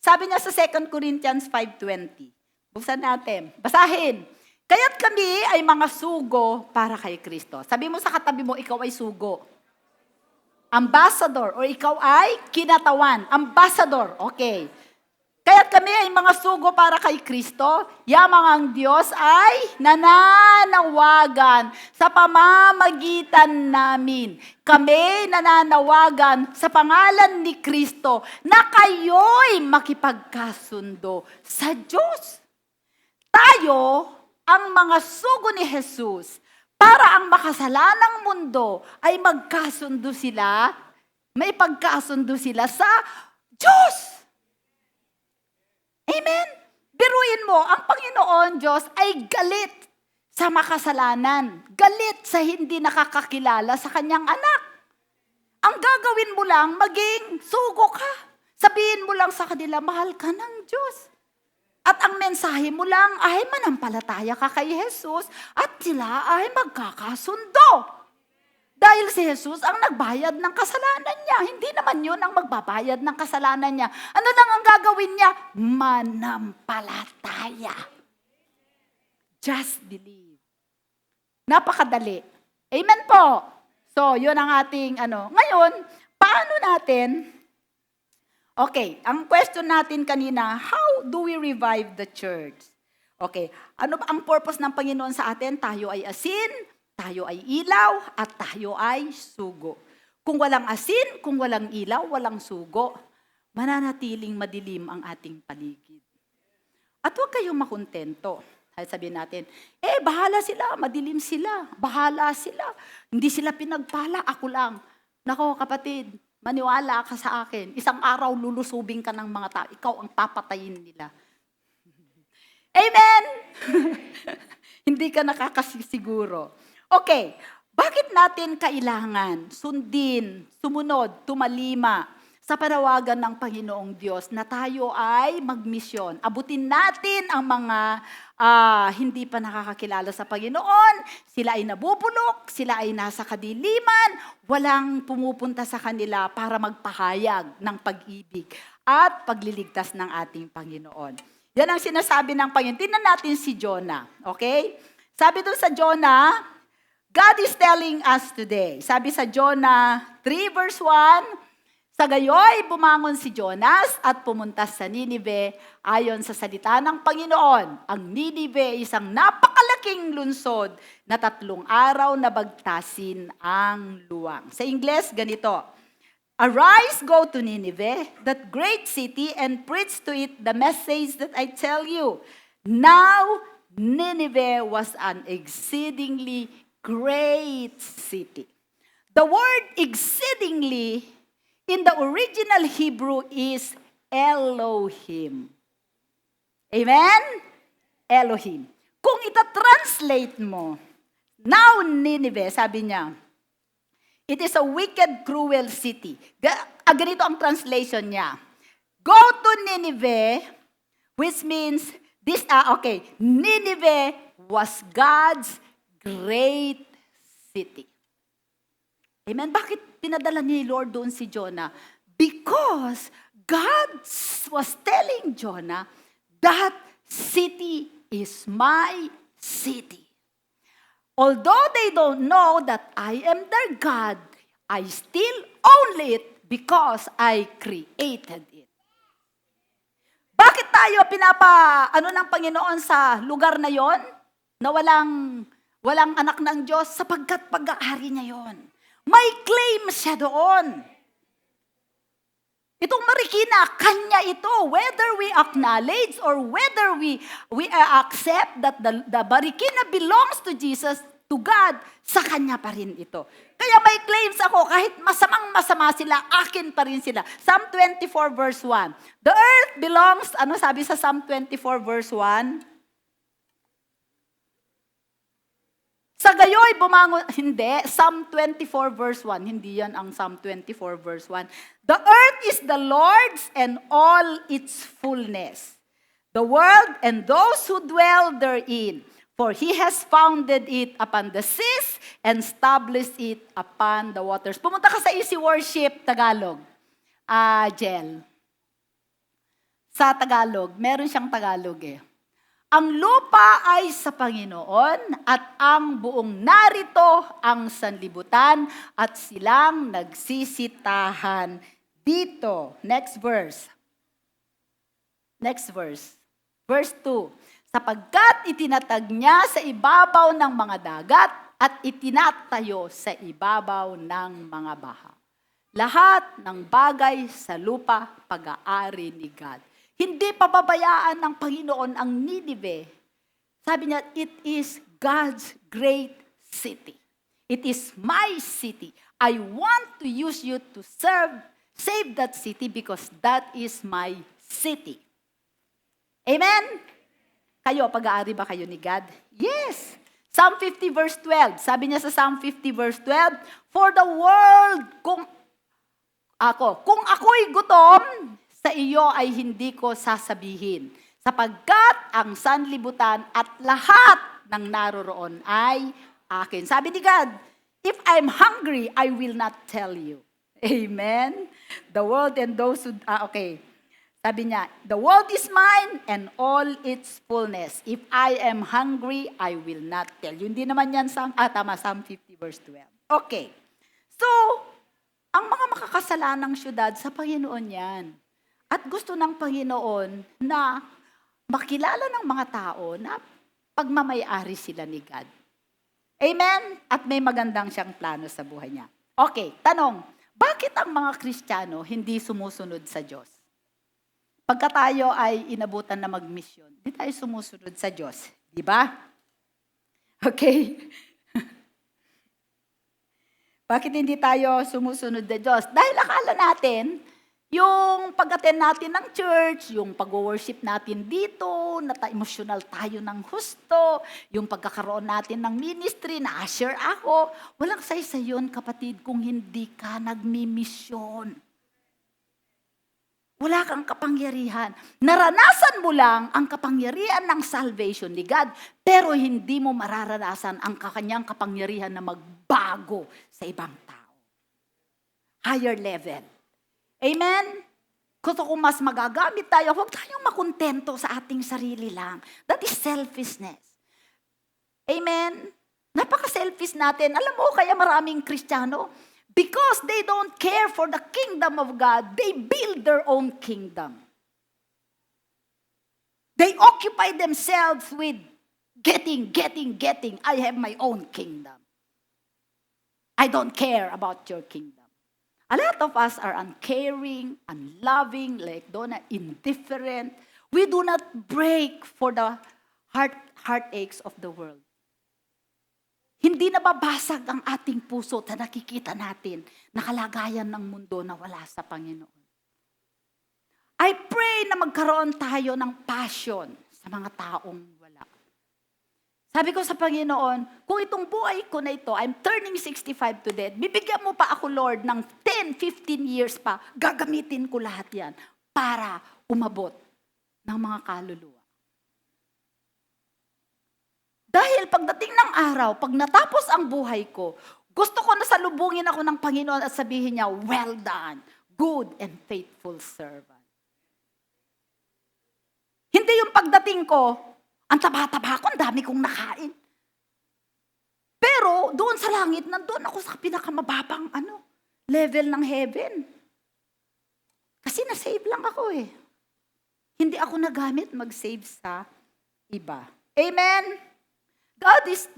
sabi niya sa 2 Corinthians 5:20. Buksan natin. Basahin. Kaya't kami ay mga sugo para kay Kristo. Sabi mo sa katabi mo, ikaw ay sugo. Ambassador, o ikaw ay kinatawan. Ambassador, okay. Kaya't kami ay mga sugo para kay Kristo, yamang ang Diyos ay nananawagan sa pamamagitan namin. Kami nananawagan sa pangalan ni Kristo na kayo'y makipagkasundo sa Diyos. Tayo ang mga sugo ni Jesus para ang makasalanang mundo ay magkasundo sila, may pagkasundo sila sa Diyos. Amen? Biruin mo, ang Panginoon Diyos ay galit sa makasalanan. Galit sa hindi nakakakilala sa kanyang anak. Ang gagawin mo lang, maging sugo ka. Sabihin mo lang sa kanila, mahal ka ng Diyos. At ang mensahe mo lang ay manampalataya ka kay Jesus at sila ay magkakasundo. Dahil si Jesus ang nagbayad ng kasalanan niya. Hindi naman yun ang magbabayad ng kasalanan niya. Ano lang ang gagawin niya? Manampalataya. Just believe. Napakadali. Amen po. So, yun ang ating Ngayon, paano natin? Okay, ang question natin kanina, how do we revive the church? Okay, ano ba ang purpose ng Panginoon sa atin? Tayo ay asin, tayo ay ilaw, at tayo ay sugo. Kung walang asin, kung walang ilaw, walang sugo, mananatiling madilim ang ating paligid. At huwag kayong makontento. Sabihin natin, bahala sila, madilim sila, bahala sila. Hindi sila pinagpala, ako lang. Nako kapatid, maniwala ka sa akin. Isang araw lulusubing ka ng mga tao, ikaw ang papatayin nila. Amen? Hindi ka nakakasiguro. Okay, bakit natin kailangan sundin, sumunod, tumalima sa panawagan ng Panginoong Diyos na tayo ay magmisyon? Abutin natin ang mga hindi pa nakakakilala sa Panginoon, sila ay nabubulok, sila ay nasa kadiliman, walang pumupunta sa kanila para magpahayag ng pag-ibig at pagliligtas ng ating Panginoon. Yan ang sinasabi ng Panginoon. Tingnan natin si Jonah, okay? Sabi doon sa Jonah, God is telling us today, sabi sa Jonah 3 verse 1, sa gayoy bumangon si Jonas at pumunta sa Ninive ayon sa salita ng Panginoon. Ang Ninive ay isang napakalaking lungsod na 3 araw na bagtasin ang luwang. Sa Ingles, ganito, Arise, go to Nineveh, that great city, and preach to it the message that I tell you. Now, Nineveh was an exceedingly great city. The word exceedingly in the original Hebrew is Elohim. Amen? Elohim. Kung ita-translate mo, now Nineveh, sabi niya, it is a wicked, cruel city. Ganito ang translation niya. Go to Nineveh, which means, Nineveh was God's great city. Amen? Bakit pinadala ni Lord doon si Jonah? Because God was telling Jonah, that city is my city. Although they don't know that I am their God, I still own it because I created it. Bakit tayo ng Panginoon sa lugar na yon? Na walang anak ng Diyos sapagkat pag-aari niya yon. May claim siya doon. Itong Marikina, kanya ito. Whether we acknowledge or whether we accept that the Marikina belongs to Jesus, to God, sa kanya pa rin ito. Kaya may claims ako, kahit masamang-masama sila, akin pa rin sila. Psalm 24 verse 1. The earth belongs, sabi sa Psalm 24 verse 1? Sa gayoy bumangon, hindi, Psalm 24 verse 1, hindi yan ang Psalm 24 verse 1. The earth is the Lord's and all its fullness, the world and those who dwell therein. For He has founded it upon the seas and established it upon the waters. Pumunta ka sa Easy Worship, Tagalog. Jel. Sa Tagalog, meron siyang Tagalog eh. Ang lupa ay sa Panginoon at ang buong narito ang sanlibutan at silang nagsisitahan dito. Next verse. Verse 2. Sapagkat itinatag niya sa ibabaw ng mga dagat at itinatayo sa ibabaw ng mga baha. Lahat ng bagay sa lupa pag-aari ni God. Hindi pababayaan ng Panginoon ang Nineveh. Sabi niya, it is God's great city. It is my city. I want to use you to save that city because that is my city. Amen? Kayo, pag-aari ba kayo ni God? Yes. Psalm 50 verse 12. Sabi niya sa Psalm 50 verse 12, for the world, kung ako'y gutom, sa iyo ay hindi ko sasabihin, sapagkat ang sanlibutan at lahat ng naroroon ay akin. Sabi ni God, if I'm hungry, I will not tell you. Amen? The world and those who, Sabi niya, the world is mine and all its fullness. If I am hungry, I will not tell you. Hindi naman yan Psalm 50 verse 12. Okay. So, ang mga makakasalanang syudad sa Panginoon yan. At gusto ng Panginoon na makilala ng mga tao na pagmamayari sila ni God. Amen? At may magandang siyang plano sa buhay niya. Okay, tanong, bakit ang mga Kristiyano hindi sumusunod sa Diyos? Pagka tayo ay inabutan na mag-mission, di tayo sumusunod sa Diyos. Di ba? Okay? Bakit hindi tayo sumusunod sa Diyos? Dahil akala natin, yung pag-attend natin ng church, yung pag-worship natin dito, emotional tayo ng husto, yung pagkakaroon natin ng ministry, na-assure ako, walang say-say yun, kapatid, kung hindi ka nagmi-mission. Wala kang kapangyarihan. Naranasan mo lang ang kapangyarihan ng salvation ni God, pero hindi mo mararanasan ang kanyang kapangyarihan na magbago sa ibang tao. Higher level. Amen? Kung mas magagamit tayo, huwag tayong makontento sa ating sarili lang. That is selfishness. Amen? Napaka-selfish natin. Alam mo, kaya maraming Kristiyano, because they don't care for the kingdom of God, they build their own kingdom. They occupy themselves with getting. I have my own kingdom. I don't care about your kingdom. A lot of us are uncaring, unloving, like Donna, indifferent. We do not break for the heartaches of the world. Hindi nababasag ang ating puso na nakikita natin na kalagayan ng mundo na wala sa Panginoon. I pray na magkaroon tayo ng passion sa mga taong wala. Sabi ko sa Panginoon, kung itong buhay ko na ito, I'm turning 65 today, bibigyan mo pa ako, Lord, ng 10, 15 years pa, gagamitin ko lahat yan para umabot ng mga kaluluwa. Dahil pagdating ng araw, pag natapos ang buhay ko, gusto ko na salubungin ako ng Panginoon at sabihin niya, well done, good and faithful servant. Hindi yung pagdating ko, ang taba-taba ko, ang dami kong nakain. Pero doon sa langit, nandun ako sa pinakamababang level ng heaven. Kasi na-save lang ako eh. Hindi ako nagamit mag-save sa iba. Amen?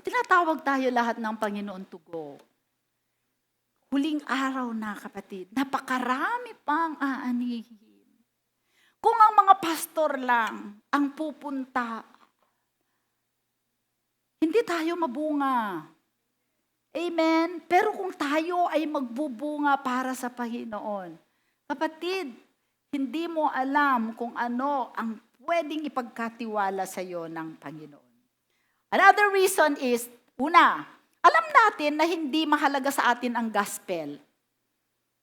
Tinatawag tayo lahat ng Panginoon to go. Huling araw na kapatid, napakarami pang aanihin. Kung ang mga pastor lang ang pupunta, hindi tayo mabunga. Amen? Pero kung tayo ay magbubunga para sa Panginoon, kapatid, hindi mo alam kung ano ang pwedeng ipagkatiwala sa iyo ng Panginoon. Another reason is, una, alam natin na hindi mahalaga sa atin ang gospel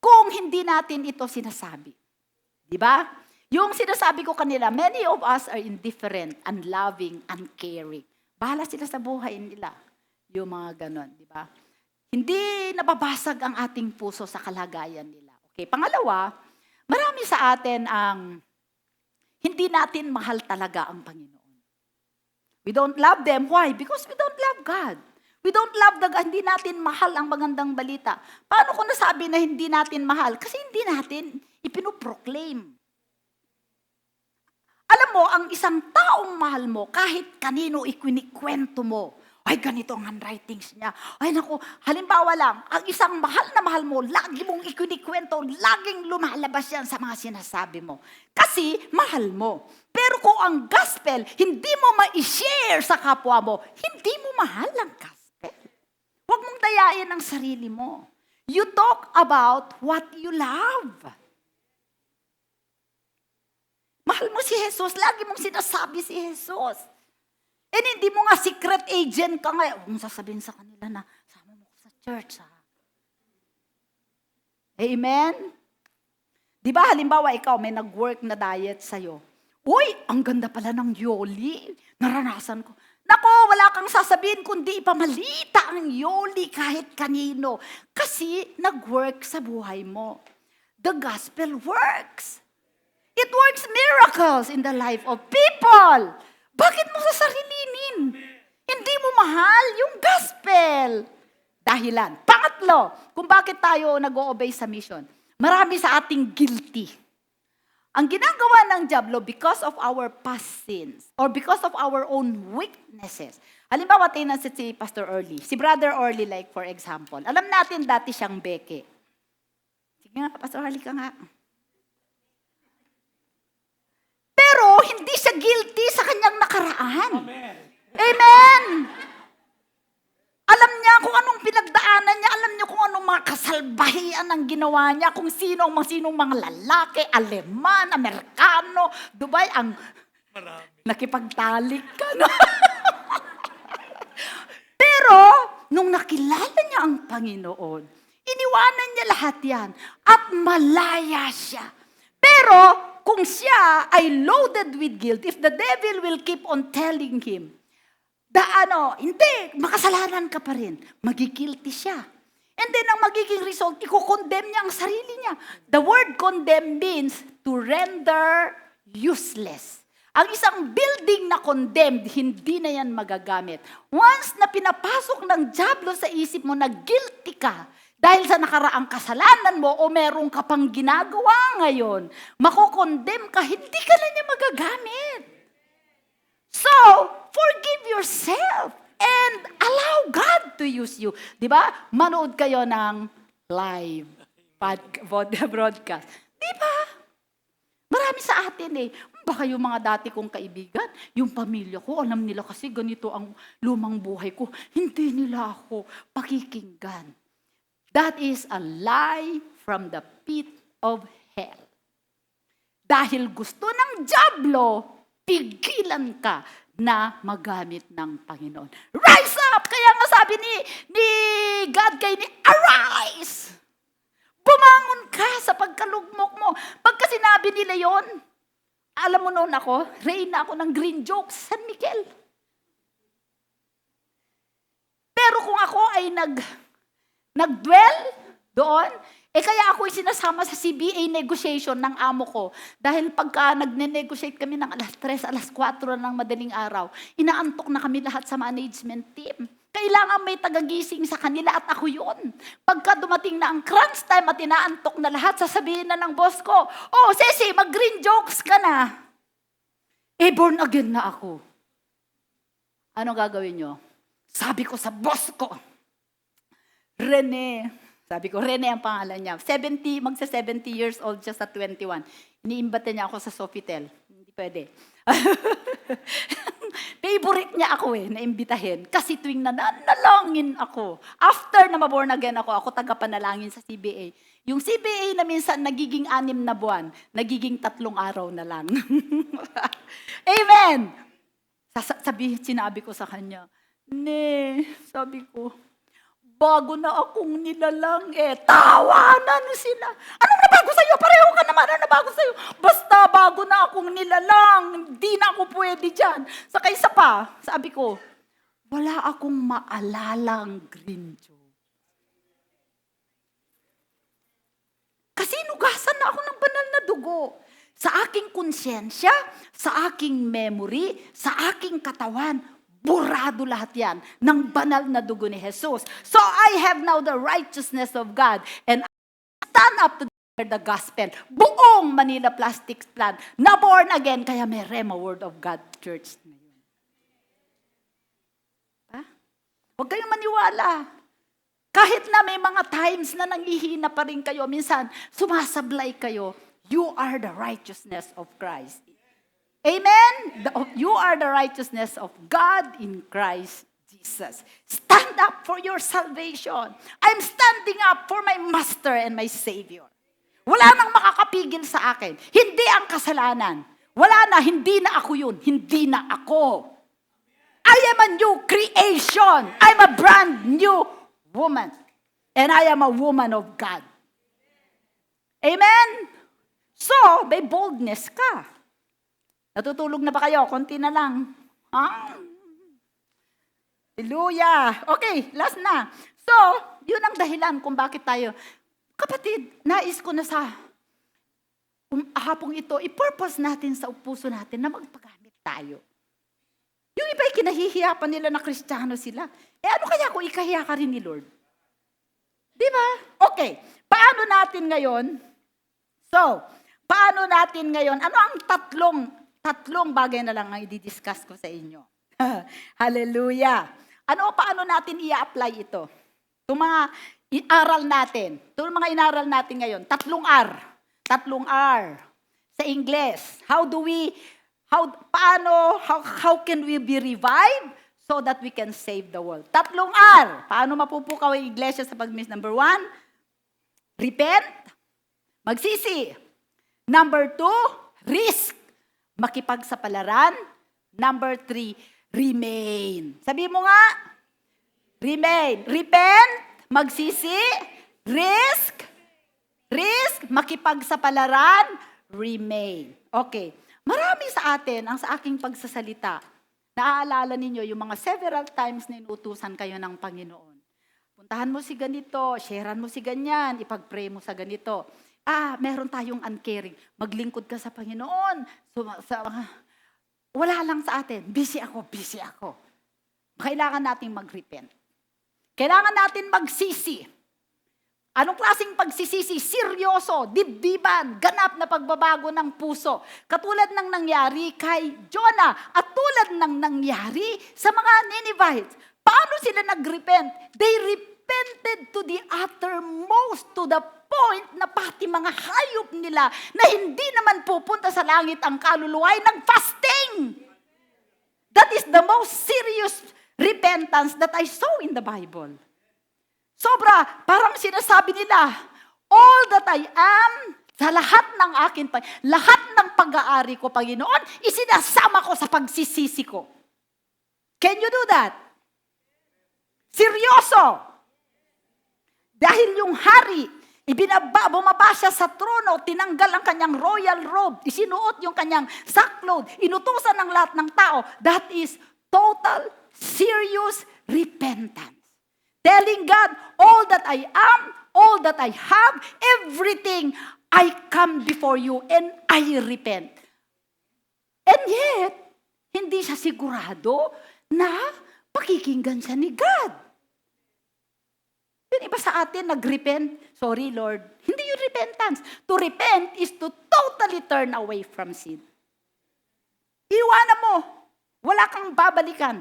kung hindi natin ito sinasabi. Di ba? Yung sinasabi ko kanila, many of us are indifferent, unloving, uncaring. Bahala sila sa buhay nila. Yung mga ganon, di ba? Hindi nababasag ang ating puso sa kalagayan nila. Okay, pangalawa, marami sa atin ang hindi natin mahal talaga ang Panginoon. We don't love them. Why? Because we don't love God. We don't love hindi natin mahal ang magandang balita. Paano ko nasabi na hindi natin mahal? Kasi hindi natin ipinoproclaim. Alam mo, ang isang taong mahal mo, kahit kanino ikinikwento mo, ay ganito ang handwritings niya. Ay naku, halimbawa lang, ang isang mahal na mahal mo, lagi mong ikinikwento, laging lumalabas yan sa mga sinasabi mo. Kasi mahal mo. Pero kung ang gospel, hindi mo ma-share sa kapwa mo, hindi mo mahal ang gospel. Huwag mong dayain ang sarili mo. You talk about what you love. Mahal mo si Jesus, lagi mong sinasabi si Jesus. And hindi mo nga secret agent ka nga. Huwag mong sasabihin sa kanila na, sama mo ko sa church ha. Amen? Di ba halimbawa ikaw, may nag-work na diet sa'yo. Uy, ang ganda pala ng Yoli. Naranasan ko. Nako, wala kang sasabihin kundi ipamalita ang Yoli kahit kanino. Kasi nag-work sa buhay mo. The gospel works. It works miracles in the life of people. Bakit mo sasarilinin? Hindi mo mahal yung gospel. Dahilan. Pangatlo, kung bakit tayo nag-o-obey sa mission. Marami sa ating guilty. Ang ginagawa ng diablo because of our past sins or because of our own weaknesses. Halimbawa, tingnan si Pastor Orly. Si Brother Orly, like for example. Alam natin dati siyang beke. Sige nga, Pastor Orly ka nga. Pero hindi siya guilty sa kanyang nakaraan. Amen. Amen. Alam niya kung anong pinagdaanan niya. Alam niya kung anong mga kasalbahian ang ginawa niya. Kung sinong mga lalaki, Aleman, Amerikano, Dubai, ang nakipagtalik ka. No? Pero, nung nakilala niya ang Panginoon, iniwanan niya lahat yan at malaya siya. Pero, kung siya ay loaded with guilt, if the devil will keep on telling him, hindi, makasalanan ka pa rin, magigilty siya. And then, ang magiging result, i-condemn niya ang sarili niya. The word condemn means to render useless. Ang isang building na condemned, hindi na yan magagamit. Once na pinapasok ng diablo sa isip mo na guilty ka, dahil sa nakaraang kasalanan mo o meron ka pang ginagawa ngayon, makokondem ka, hindi ka na niya magagamit. So, forgive yourself and allow God to use you. Di ba? Manood kayo ng live broadcast. Di ba? Marami marami sa atin eh. Baka yung mga dati kong kaibigan, yung pamilya ko, alam nila kasi ganito ang lumang buhay ko. Hindi nila ako pakikinggan. That is a lie from the pit of hell. Dahil gusto ng dyablo, pigilan ka na magamit ng Panginoon. Rise up! Kaya nga sabi ni God kay ni arise! Bumangon ka sa pagkalugmok mo. Pagka sinabi nila yon, alam mo noon ako, reyna ako ng green jokes, San Miguel. Pero kung ako ay nag-dwell doon, kaya ako sinasama sa CBA negotiation ng amo ko. Dahil pagka nagne-negotiate kami ng alas 3, alas 4 ng madaling araw, inaantok na kami lahat sa management team. Kailangan may tagagising sa kanila at ako yun. Pagka dumating na ang crunch time at inaantok na lahat, sasabihin na ng boss ko, oh, Ceci, mag-green jokes ka na. Born again na ako. Ano gagawin nyo? Sabi ko sa boss ko, Rene ang pangalan niya. Magsa-70 years old siya sa 21. Iniimbatan niya ako sa Sofitel. Hindi pwede. Favorite niya ako naimbitahin. Kasi tuwing nanalangin ako. After na ma-born again ako tagapanalangin sa CBA. Yung CBA na minsan nagiging 6 na buwan, nagiging 3 araw na lang. Amen! Sinabi ko sa kanya, sabi ko, bago na akong nilalang tawanan sila. Anong nabago sa'yo? Pareho ka naman. Anong nabago sa'yo? Basta bago na akong nilalang, hindi na ako pwede dyan. Saka isa pa, sabi ko, wala akong maalalang green joke. Kasi nugasan na ako ng banal na dugo. Sa aking konsyensya, sa aking memory, sa aking katawan, burado lahat yan ng banal na dugo ni Jesus. So I have now the righteousness of God and I stand up to the gospel. Buong Manila Plastics Plant na born again, kaya may Rema Word of God Church ngayon. Huwag kayong maniwala. Kahit na may mga times na nanghihina pa rin kayo, minsan sumasablay kayo, you are the righteousness of Christ. Amen? You are the righteousness of God in Christ Jesus. Stand up for your salvation. I'm standing up for my Master and my Savior. Wala nang makakapigil sa akin. Hindi ang kasalanan. Wala na, hindi na ako yun. Hindi na ako. I am a new creation. I'm a brand new woman. And I am a woman of God. Amen? So, may boldness ka. Natutulog na ba kayo? Konti na lang. Hallelujah. Okay, last na. So, yun ang dahilan kung bakit tayo. Kapatid, nais ko na sa hapong ito, i-purpose natin sa puso natin na magpagamit tayo. Yung iba'y kinahihiya pa nila na Kristiyano sila. Ano kaya kung ikahiya ka rin ni Lord? Di ba? Okay, paano natin ngayon? So, paano natin ngayon? Ano ang tatlong bagay na lang ang i-discuss ko sa inyo. Hallelujah. Paano natin i-apply ito? Itong mga inaral natin. Itong mga inaral natin ngayon. 3 R. 3 R. Sa English. How can we be revived so that we can save the world? 3 R. Paano mapupukaw ang iglesia sa pag-miss? Number 1, repent. Magsisi. Number 2, risk. Makipagsapalaran. Number 3, remain. Sabi mo nga, remain. Repent, magsisi, risk, makipagsapalaran, remain. Okay. Marami sa atin, ang sa aking pagsasalita, naaalala ninyo yung mga several times na inutusan kayo ng Panginoon. Puntahan mo si ganito, sharean mo si ganyan, ipag-pray mo sa ganito. Meron tayong uncaring. Maglingkod ka sa Panginoon. Wala lang sa atin. Busy ako. Kailangan natin mag-repent. Kailangan natin magsisi. Anong klaseng pagsisisi? Seryoso, dibdiban, ganap na pagbabago ng puso. Katulad ng nangyari kay Jonah at tulad ng nangyari sa mga Ninevites. Paano sila nag-repent? They repented to the uttermost, to the point na pati mga hayop nila na hindi naman pupunta sa langit ang kaluluwa ay nag-fasting. That is the most serious repentance that I saw in the Bible. Sobra, parang sinasabi nila, all that I am, sa lahat ng akin, lahat ng pag-aari ko, Panginoon, isinasama ko sa pagsisisi ko. Can you do that? Seryoso. Dahil yung hari, bumaba siya sa trono, tinanggal ang kanyang royal robe, isinuot yung kanyang sackcloth, inutusan ng lahat ng tao. That is total, serious repentance. Telling God, all that I am, all that I have, everything, I come before you and I repent. And yet, hindi siya sigurado na pakikinggan siya ni God. Yung iba sa atin nag-repent, sorry Lord, hindi yung repentance. To repent is to totally turn away from sin. Iwanan mo, wala kang babalikan.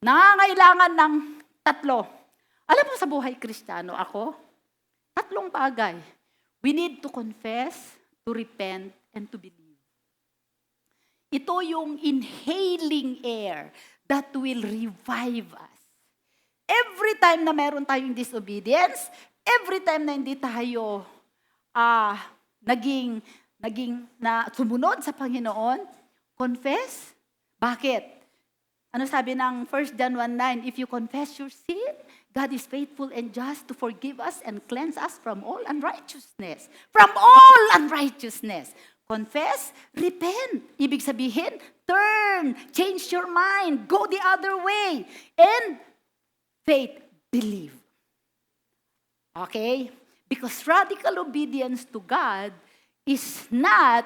Nangangailangan ng 3. Alam mo sa buhay Kristiyano, ako, 3 bagay. We need to confess, to repent, and to believe. Ito yung inhaling air that will revive us. Every time na meron tayong disobedience, every time na hindi tayo naging na sumunod sa Panginoon, confess. Bakit? Ano sabi ng 1 John 1:9? If you confess your sin, God is faithful and just to forgive us and cleanse us from all unrighteousness. From all unrighteousness. Confess, repent. Ibig sabihin, turn, change your mind, go the other way. And faith, believe. Okay? Because radical obedience to God is not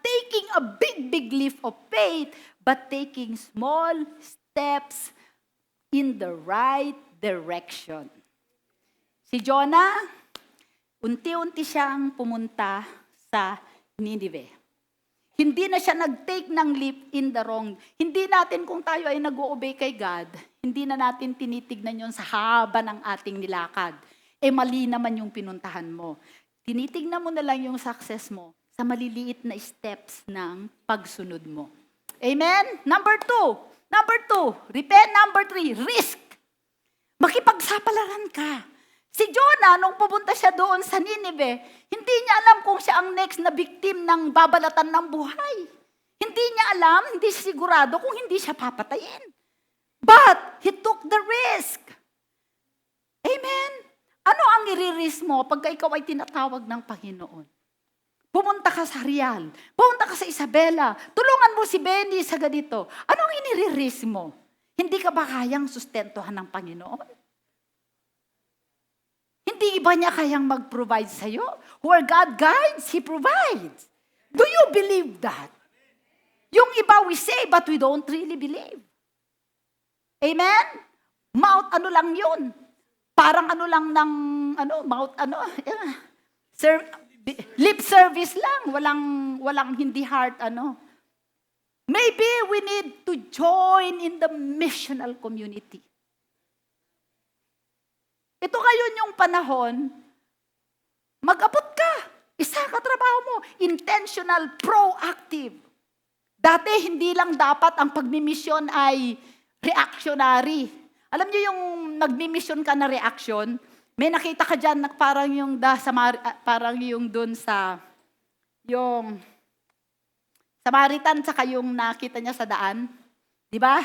taking a big leap of faith, but taking small steps in the right direction. Si Jonah, unti-unti siyang pumunta sa Nineveh. Hindi na siya nag-take ng leap in the wrong. Hindi natin kung tayo ay nag-o-obey kay God, hindi na natin tinitignan yon sa haba ng ating nilakad. Mali naman yung pinuntahan mo. Tinitignan mo na lang yung success mo sa maliliit na steps ng pagsunod mo. Amen? Number 2, repent. Number 3, risk. Makipagsapalaran ka. Si Jonah, nung pupunta siya doon sa Nineveh, hindi niya alam kung siya ang next na victim ng babalatan ng buhay. Hindi niya alam, hindi sigurado kung hindi siya papatayin. But, he took the risk. Amen? Ano ang i-risk mo pagka ikaw ay tinatawag ng Panginoon? Pumunta ka sa Rial, pumunta ka sa Isabela, tulungan mo si Benny sa ganito. Ano ang iniriris mo? Hindi ka ba kayang sustentuhan ng Panginoon? Hindi ba niya kayang mag-provide sa'yo? Where God guides, He provides. Do you believe that? Yung iba we say, but we don't really believe. Amen? Mouth ano lang yun? Parang ano lang ng, mouth lip service lang, walang hindi heart, Maybe we need to join in the missional community. Ito ngayon yung panahon, mag-abot ka. Isa ka trabaho mo, intentional, proactive. Dati hindi lang dapat ang pagmimisyon ay reactionary. Alam niyo yung nagmimisyon ka na reaction, may nakita ka dyan na parang yung dun sa yung Samaritan saka yung nakita niya sa daan. Di ba?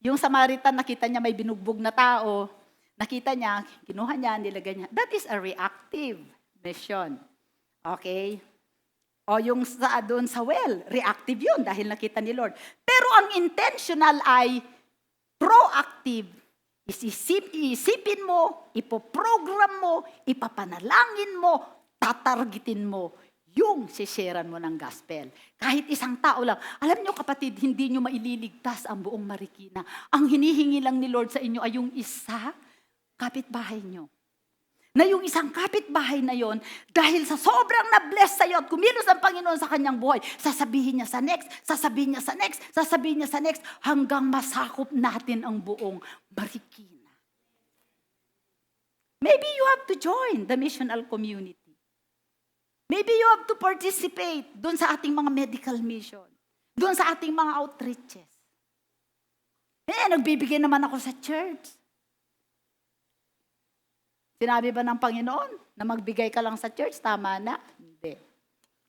Yung Samaritan nakita niya may binugbog na tao, nakita niya, kinuha niya, nilagay niya. That is a reactive mission. Okay? O yung doon sa well, reactive yun dahil nakita ni Lord. Pero ang intentional ay proactive. Isipin mo, ipoprogram mo, ipapanalangin mo, tatargetin mo yung sisharean mo ng gospel. Kahit isang tao lang. Alam nyo kapatid, hindi nyo maililigtas ang buong Marikina. Ang hinihingi lang ni Lord sa inyo ay yung isa, kapitbahay nyo. na yung isang kapitbahay na yon, dahil sa sobrang na-bless sa'yo at kumilos ang Panginoon sa kanyang buhay, sasabihin niya sa next, sasabihin niya sa next, sasabihin niya sa next, hanggang masakop natin ang buong Marikina. Maybe you have to join the missional community. Maybe you have to participate doon sa ating mga medical mission, doon sa ating mga outreaches. Nagbibigay naman ako sa church. Sinabi ba ng Panginoon na magbigay ka lang sa church? Tama na? Hindi.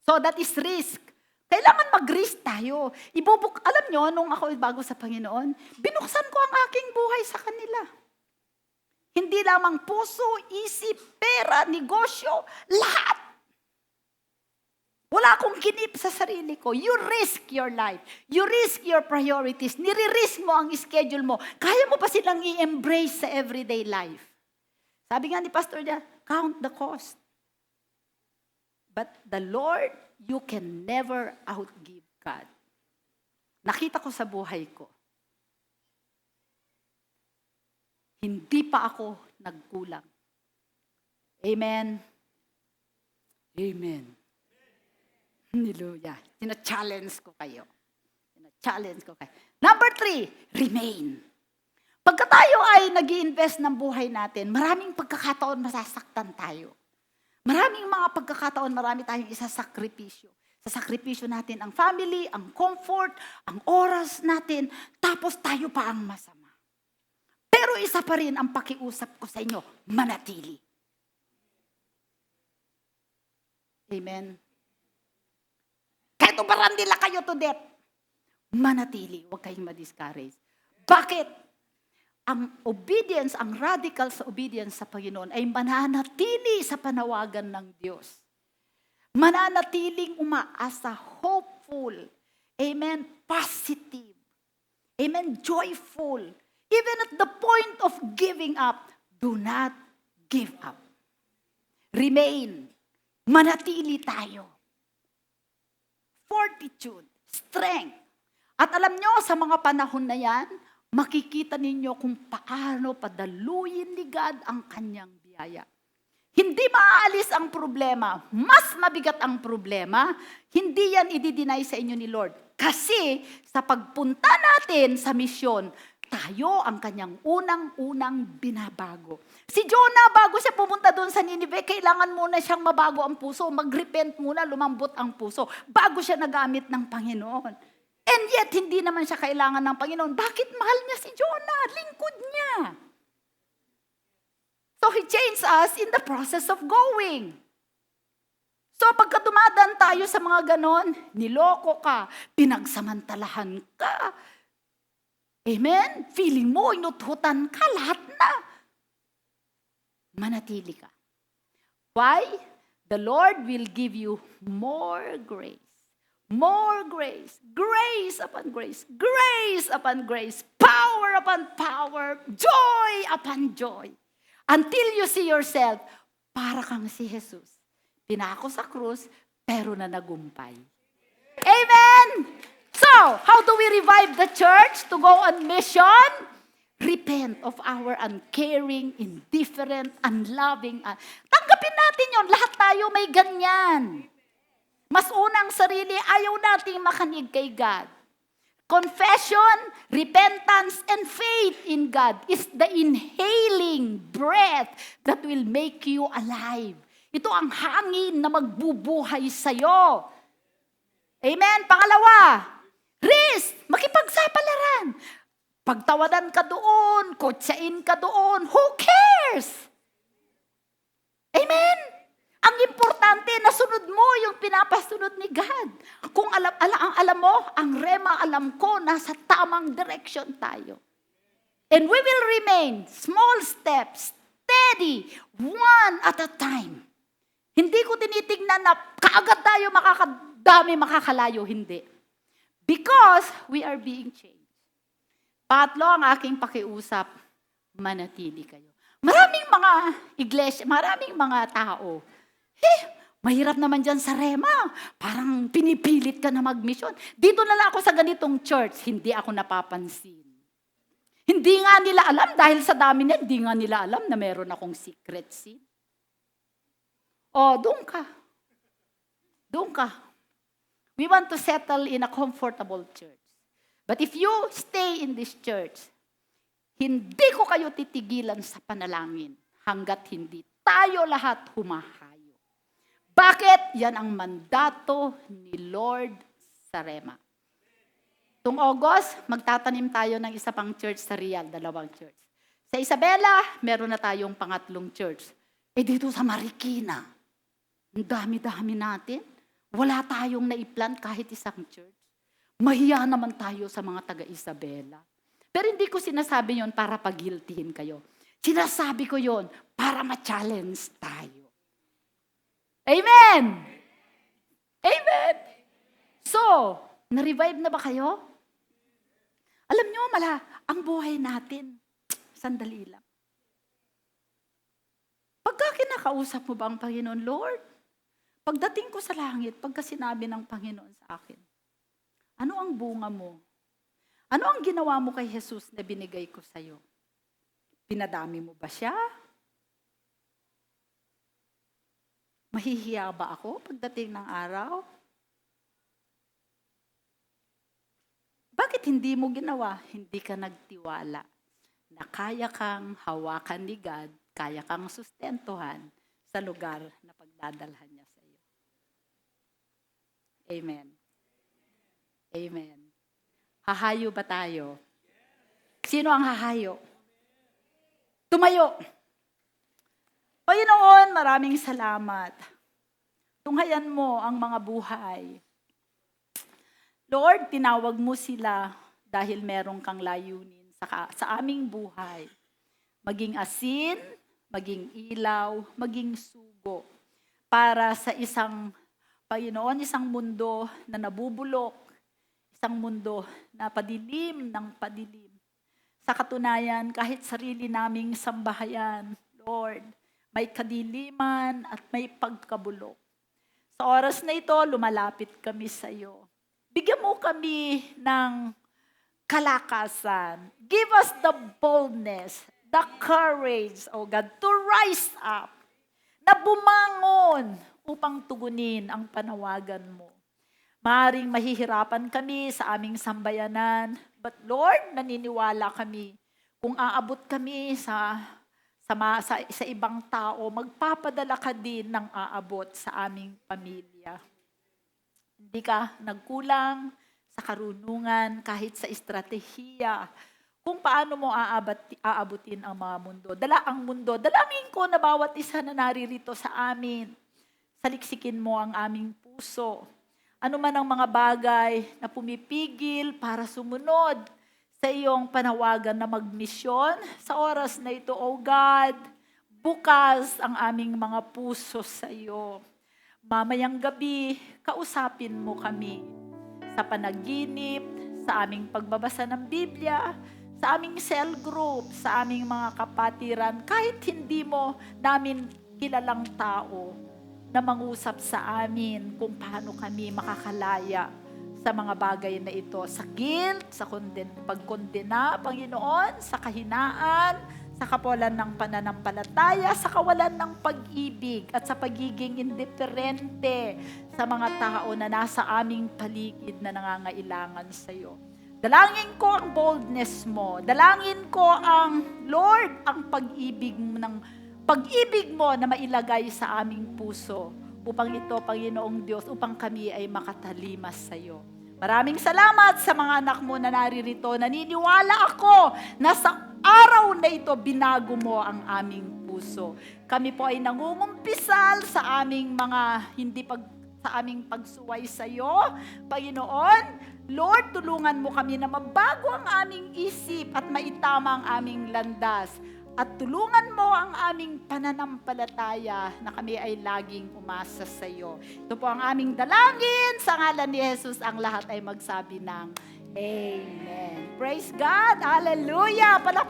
So that is risk. Kailangan mag-risk tayo. Alam nyo, nung ako bago sa Panginoon, binuksan ko ang aking buhay sa kanila. Hindi lamang puso, isip, pera, negosyo, lahat. Wala akong kinip sa sarili ko. You risk your life. You risk your priorities. Nire-risk mo ang schedule mo. Kaya mo pa silang i-embrace sa everyday life. Sabi nga ni Pastor niya, count the cost. But the Lord, you can never outgive God. Nakita ko sa buhay ko. Hindi pa ako nagkulang. Amen. Amen. Hallelujah. Sina-challenge ko kayo. Number 3, remain. Pagka tayo ay nag-i-invest ng buhay natin, maraming pagkakataon masasaktan tayo. Maraming mga pagkakataon, marami tayong isasakripisyo. Sasakripisyo natin ang family, ang comfort, ang oras natin, tapos tayo pa ang masama. Pero isa pa rin ang pakiusap ko sa inyo, manatili. Amen. Kahit ubaran nila kayo to death, manatili, huwag kayong ma-discourage. Bakit? Ang obedience, ang radical sa obedience sa Panginoon ay mananatili sa panawagan ng Diyos. Mananatiling umaasa, hopeful, amen, positive, amen, joyful. Even at the point of giving up, do not give up. Remain. Manatili tayo. Fortitude, strength. At alam nyo, sa mga panahon na yan, makikita ninyo kung paano padaluyin ni God ang kanyang biyaya. Hindi maaalis ang problema. Mas mabigat ang problema. Hindi yan i-deny sa inyo ni Lord. Kasi sa pagpunta natin sa misyon, tayo ang kanyang unang-unang binabago. Si Jonah, bago siya pumunta doon sa Nineveh, kailangan muna siyang mabago ang puso. Mag-repent muna, lumambot ang puso. Bago siya nagamit ng Panginoon. And yet, hindi naman siya kailangan ng Panginoon. Bakit mahal niya si Jonah? Lingkod niya. So, He changed us in the process of going. So, pagka dumadaan tayo sa mga ganon, niloko ka, pinagsamantalahan ka, amen? Feeling mo, inuthutan ka, lahat na. Manatili ka. Why? The Lord will give you more grace. More grace. Grace upon grace. Grace upon grace. Power upon power. Joy upon joy. Until you see yourself, para kang si Jesus. Pinako sa krus, pero na nagumpay. Amen! So, how do we revive the church to go on mission? Repent of our uncaring, indifferent, unloving. Tanggapin natin yon. Lahat tayo may ganyan. Mas unang sarili, ayaw nating makanig kay God. Confession, repentance, and faith in God is the inhaling breath that will make you alive. Ito ang hangin na magbubuhay sa'yo. Amen? Pangalawa, risk, makipagsapalaran. Pagtawadan ka doon, kotsain ka doon, who cares? Amen? Ang importante, nasunod mo yung pinapasunod ni God. Kung alam mo, ang rema, alam ko, nasa tamang direction tayo. And we will remain small steps, steady, one at a time. Hindi ko tinitingnan na kaagad tayo makakalayo, hindi. Because we are being changed. Patlo, ang aking pakiusap, manatili kayo. Maraming mga iglesia, maraming mga tao, mahirap naman dyan sa Rema. Parang pinipilit ka na mag-mission. Dito na lang ako sa ganitong church, hindi ako napapansin. Hindi nga nila alam, dahil sa dami nila, hindi nga nila alam na meron akong secret sin. Oh, doon ka. Doon ka. We want to settle in a comfortable church. But if you stay in this church, hindi ko kayo titigilan sa panalangin hanggat hindi tayo lahat humahayo. Bakit? Yan ang mandato ni Lord sa Rema. Tung August, magtatanim tayo ng isa pang church sa Riyadh, 2 church. Sa Isabela, meron na tayong 3 church. Dito sa Marikina, ang dami-dami natin. Wala tayong naiplant kahit isang church. Mahiya naman tayo sa mga taga-Isabela. Pero hindi ko sinasabi yon para pag-guiltyhin kayo. Sinasabi ko yon para ma-challenge tayo. Amen! Amen! So, na-revive na ba kayo? Alam nyo, ang buhay natin, sandali lang. Pagka kinakausap mo ba ang Panginoon, Lord, pagdating ko sa langit, pagka sinabi ng Panginoon sa akin, ano ang bunga mo? Ano ang ginawa mo kay Jesus na binigay ko sa'yo? Pinadami mo ba siya? Mahihiya ba ako pagdating ng araw? Bakit hindi mo ginawa? Hindi ka nagtiwala na kaya kang hawakan ni God, kaya kang sustentuhan sa lugar na pagdadalhan niya sa iyo. Amen. Amen. Hahayo ba tayo? Sino ang hahayo? Tumayo. Panginoon, maraming salamat. Tunghayan mo ang mga buhay. Lord, tinawag mo sila dahil meron kang layunin sa aming buhay. Maging asin, maging ilaw, maging sugo. Para sa isang, Panginoon, isang mundo na nabubulok, isang mundo na padilim ng padilim. Sa katunayan, kahit sarili naming sambahayan, Lord, may kadiliman at may pagkabulok. Sa oras na ito, lumalapit kami sa iyo. Bigyan mo kami ng kalakasan. Give us the boldness, the courage, oh God, to rise up, na bumangon upang tugunin ang panawagan mo. Maaring mahihirapan kami sa aming sambayanan, but Lord, naniniwala kami kung aabot kami sa ibang tao, magpapadala ka din ng aabot sa aming pamilya. Hindi ka nagkulang sa karunungan, kahit sa estratehiya, kung paano mo aabutin ang mga mundo. Ang mundo. Dalangin ko na bawat isa na naririto sa amin. Saliksikin mo ang aming puso. Ano man ang mga bagay na pumipigil para sumunod sa iyong panawagan na magmisyon, sa oras na ito, O God, bukas ang aming mga puso sa iyo. Mamayang gabi, kausapin mo kami sa panaginip, sa aming pagbabasa ng Biblia, sa aming cell group, sa aming mga kapatiran, kahit hindi mo namin kilalang tao na mangusap sa amin kung paano kami makakalaya sa mga bagay na ito, sa guilt, sa pagkondena, Panginoon, sa kahinaan, sa kawalan ng pananampalataya, sa kawalan ng pag-ibig at sa pagiging indiferente sa mga tao na nasa aming paligid na nangangailangan sa iyo. Dalangin ko ang boldness mo. Dalangin ko ang Lord, ang pag-ibig mo na mailagay sa aming puso upang ito, Panginoong Diyos, upang kami ay makatalimas sa iyo. Maraming salamat sa mga anak mo na naririto. Naniniwala ako na sa araw na ito, binago mo ang aming puso. Kami po ay nangungumpisal sa aming sa aming pagsuway sa iyo. Panginoon, Lord, tulungan mo kami na mabago ang aming isip at maitama ang aming landas. At tulungan mo ang aming pananampalataya na kami ay laging umasa sa iyo. Ito po ang aming dalangin. Sa ngalan ni Jesus, ang lahat ay magsabi ng Amen. Praise God. Hallelujah.